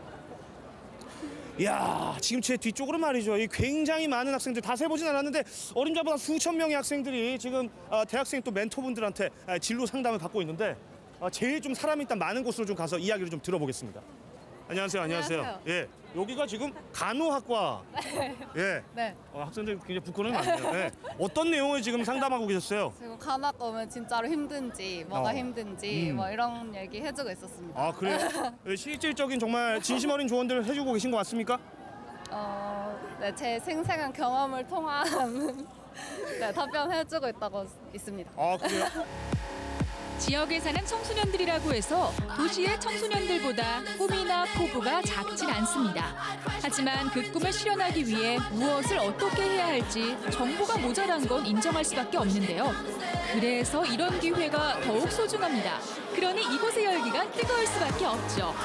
이야, 지금 제 뒤쪽으로 말이죠. 이 굉장히 많은 학생들 다 세보진 않았는데 어림잡아 수천 명의 학생들이 지금 대학생 또 멘토분들한테 진로 상담을 받고 있는데 제일 좀 사람이 일단 많은 곳으로 좀 가서 이야기를 좀 들어보겠습니다. 안녕하세요. 안녕하세요. 예, 여기가 지금 간호학과. 예. 네. 학생들 굉장히 부끄러움이 많네요. 예. 어떤 내용을 지금 상담하고 계셨어요? 지금 간학 오면 진짜로 힘든지, 뭐가 힘든지, 뭐 이런 얘기 해주고 있었습니다. 아, 그래요? 실질적인 정말 진심 어린 조언들을 해주고 계신 것 같습니까? 네, 제 생생한 경험을 통한 답변해주고 있습니다. 아, 그래요? 지역에 사는 청소년들이라고 해서 도시의 청소년들보다 꿈이나 포부가 작진 않습니다. 하지만 그 꿈을 실현하기 위해 무엇을 어떻게 해야 할지 정보가 모자란 건 인정할 수밖에 없는데요. 그래서 이런 기회가 더욱 소중합니다. 그러니 이곳의 열기가 뜨거울 수밖에 없죠.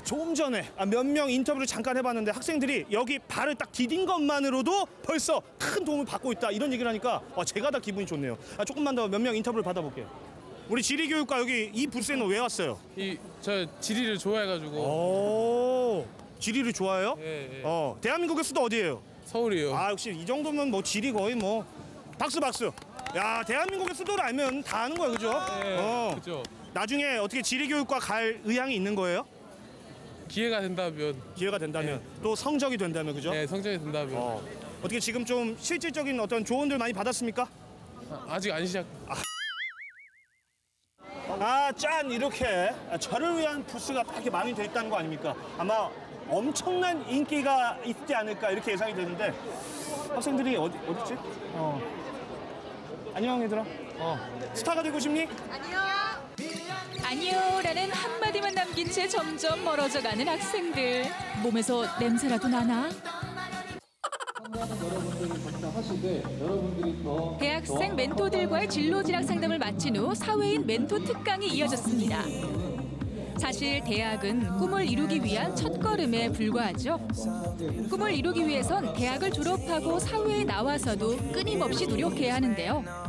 조금 전에 몇 명 인터뷰를 잠깐 해봤는데 학생들이 여기 발을 딱 디딘 것만으로도 벌써 큰 도움을 받고 있다 이런 얘기를 하니까 제가 다 기분이 좋네요. 조금만 더 몇 명 인터뷰를 받아볼게요. 우리 지리교육과 여기 이 부스에는 왜 왔어요? 저 지리를 좋아해가지고. 오, 지리를 좋아해요? 예. 대한민국의 수도 어디예요? 서울이요. 역시 이 정도면 뭐 지리 거의 박수. 야, 대한민국의 수도를 알면 다 아는 거야, 그죠? 그죠. 나중에 어떻게 지리교육과 갈 의향이 있는 거예요? 기회가 된다면. 또 성적이 된다면, 그죠? 네, 성적이 된다면. 어떻게 지금 좀 실질적인 어떤 조언들 많이 받았습니까? 아직 안 시작. 짠! 이렇게 저를 위한 부스가 이렇게 많이 돼 있다는 거 아닙니까? 아마 엄청난 인기가 있지 않을까 이렇게 예상이 되는데 학생들이 어딨지? 안녕 얘들아. 스타가 되고 싶니? 아니요라는 한마디만 남긴 채 점점 멀어져가는 학생들. 몸에서 냄새라도 나나? 대학생 멘토들과의 진로 진학 상담을 마친 후 사회인 멘토 특강이 이어졌습니다. 사실 대학은 꿈을 이루기 위한 첫걸음에 불과하죠. 꿈을 이루기 위해선 대학을 졸업하고 사회에 나와서도 끊임없이 노력해야 하는데요.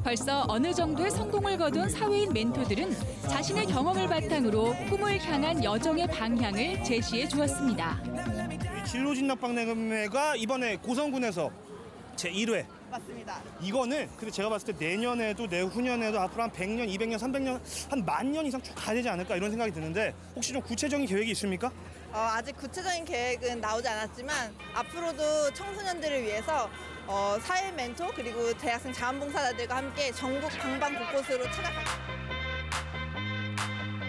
벌써 어느 정도의 성공을 거둔 사회인 멘토들은 자신의 경험을 바탕으로 꿈을 향한 여정의 방향을 제시해 주었습니다. 진로 진학 박람회가 이번에 고성군에서 제1회. 맞습니다. 이거는 근데 제가 봤을 때 내년에도 내후년에도 앞으로 한 100년, 200년, 300년, 한 10,000년 이상 쭉 가야 되지 않을까 이런 생각이 드는데 혹시 좀 구체적인 계획이 있습니까? 아직 구체적인 계획은 나오지 않았지만 앞으로도 청소년들을 위해서 사회 멘토 그리고 대학생 자원봉사자들과 함께 전국 방방곳곳으로 찾아갈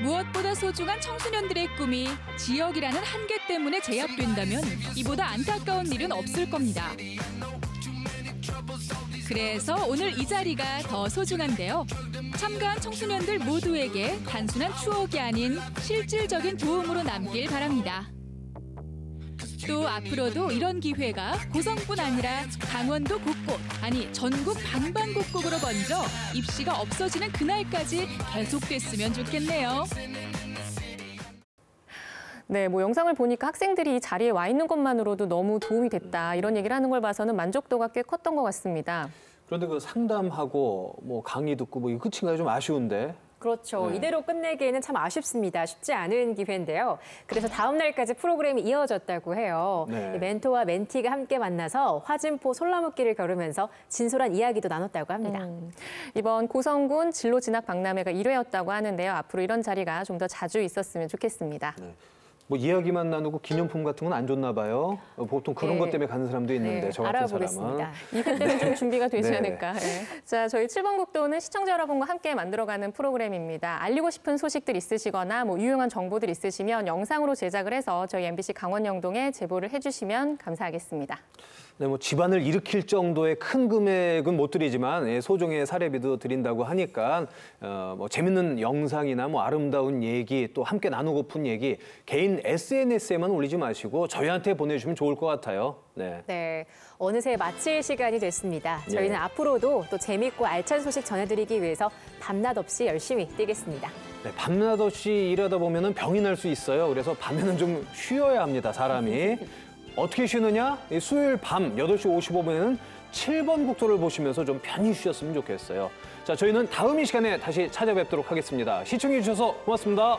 무엇보다 소중한 청소년들의 꿈이 지역이라는 한계 때문에 제압된다면 이보다 안타까운 일은 없을 겁니다. 그래서 오늘 이 자리가 더 소중한데요. 참가한 청소년들 모두에게 단순한 추억이 아닌 실질적인 도움으로 남길 바랍니다. 또 앞으로도 이런 기회가 고성뿐 아니라 강원도 곳곳, 아니 전국 방방곡곡으로 번져 입시가 없어지는 그날까지 계속됐으면 좋겠네요. 네, 뭐 영상을 보니까 학생들이 이 자리에 와 있는 것만으로도 너무 도움이 됐다 이런 얘기를 하는 걸 봐서는 만족도가 꽤 컸던 것 같습니다. 그런데 그 상담하고 뭐 강의 듣고 뭐 이거 끝인가요? 좀 아쉬운데. 그렇죠. 네. 이대로 끝내기에는 참 아쉽습니다. 쉽지 않은 기회인데요. 그래서 다음 날까지 프로그램이 이어졌다고 해요. 네. 멘토와 멘티가 함께 만나서 화진포 솔나무길을 걸으면서 진솔한 이야기도 나눴다고 합니다. 이번 고성군 진로 진학 박람회가 1회였다고 하는데요. 앞으로 이런 자리가 좀 더 자주 있었으면 좋겠습니다. 네. 뭐 이야기만 나누고 기념품 같은 건 안 줬나 봐요. 보통 그런 네. 것 때문에 가는 사람도 있는데 네, 저 같은 알아보겠습니다. 사람은. 2회 때는 좀 준비가 되지 네. 않을까. 네. 자, 저희 7번 국도는 시청자 여러분과 함께 만들어가는 프로그램입니다. 알리고 싶은 소식들 있으시거나 뭐 유용한 정보들 있으시면 영상으로 제작을 해서 저희 MBC 강원 영동에 제보를 해주시면 감사하겠습니다. 네, 뭐 집안을 일으킬 정도의 큰 금액은 못 드리지만 소정의 사례비도 드린다고 하니까 뭐 재밌는 영상이나 뭐 아름다운 얘기 또 함께 나누고픈 얘기 개인 SNS에만 올리지 마시고 저희한테 보내주시면 좋을 것 같아요. 네. 네, 어느새 마칠 시간이 됐습니다. 저희는 네. 앞으로도 또 재밌고 알찬 소식 전해드리기 위해서 밤낮 없이 열심히 뛰겠습니다. 네, 밤낮 없이 일하다 보면 병이 날 수 있어요. 그래서 밤에는 좀 쉬어야 합니다, 사람이. 어떻게 쉬느냐? 수요일 밤 8시 55분에는 7번 국도를 보시면서 좀 편히 쉬셨으면 좋겠어요. 자, 저희는 다음 이 시간에 다시 찾아뵙도록 하겠습니다. 시청해 주셔서 고맙습니다.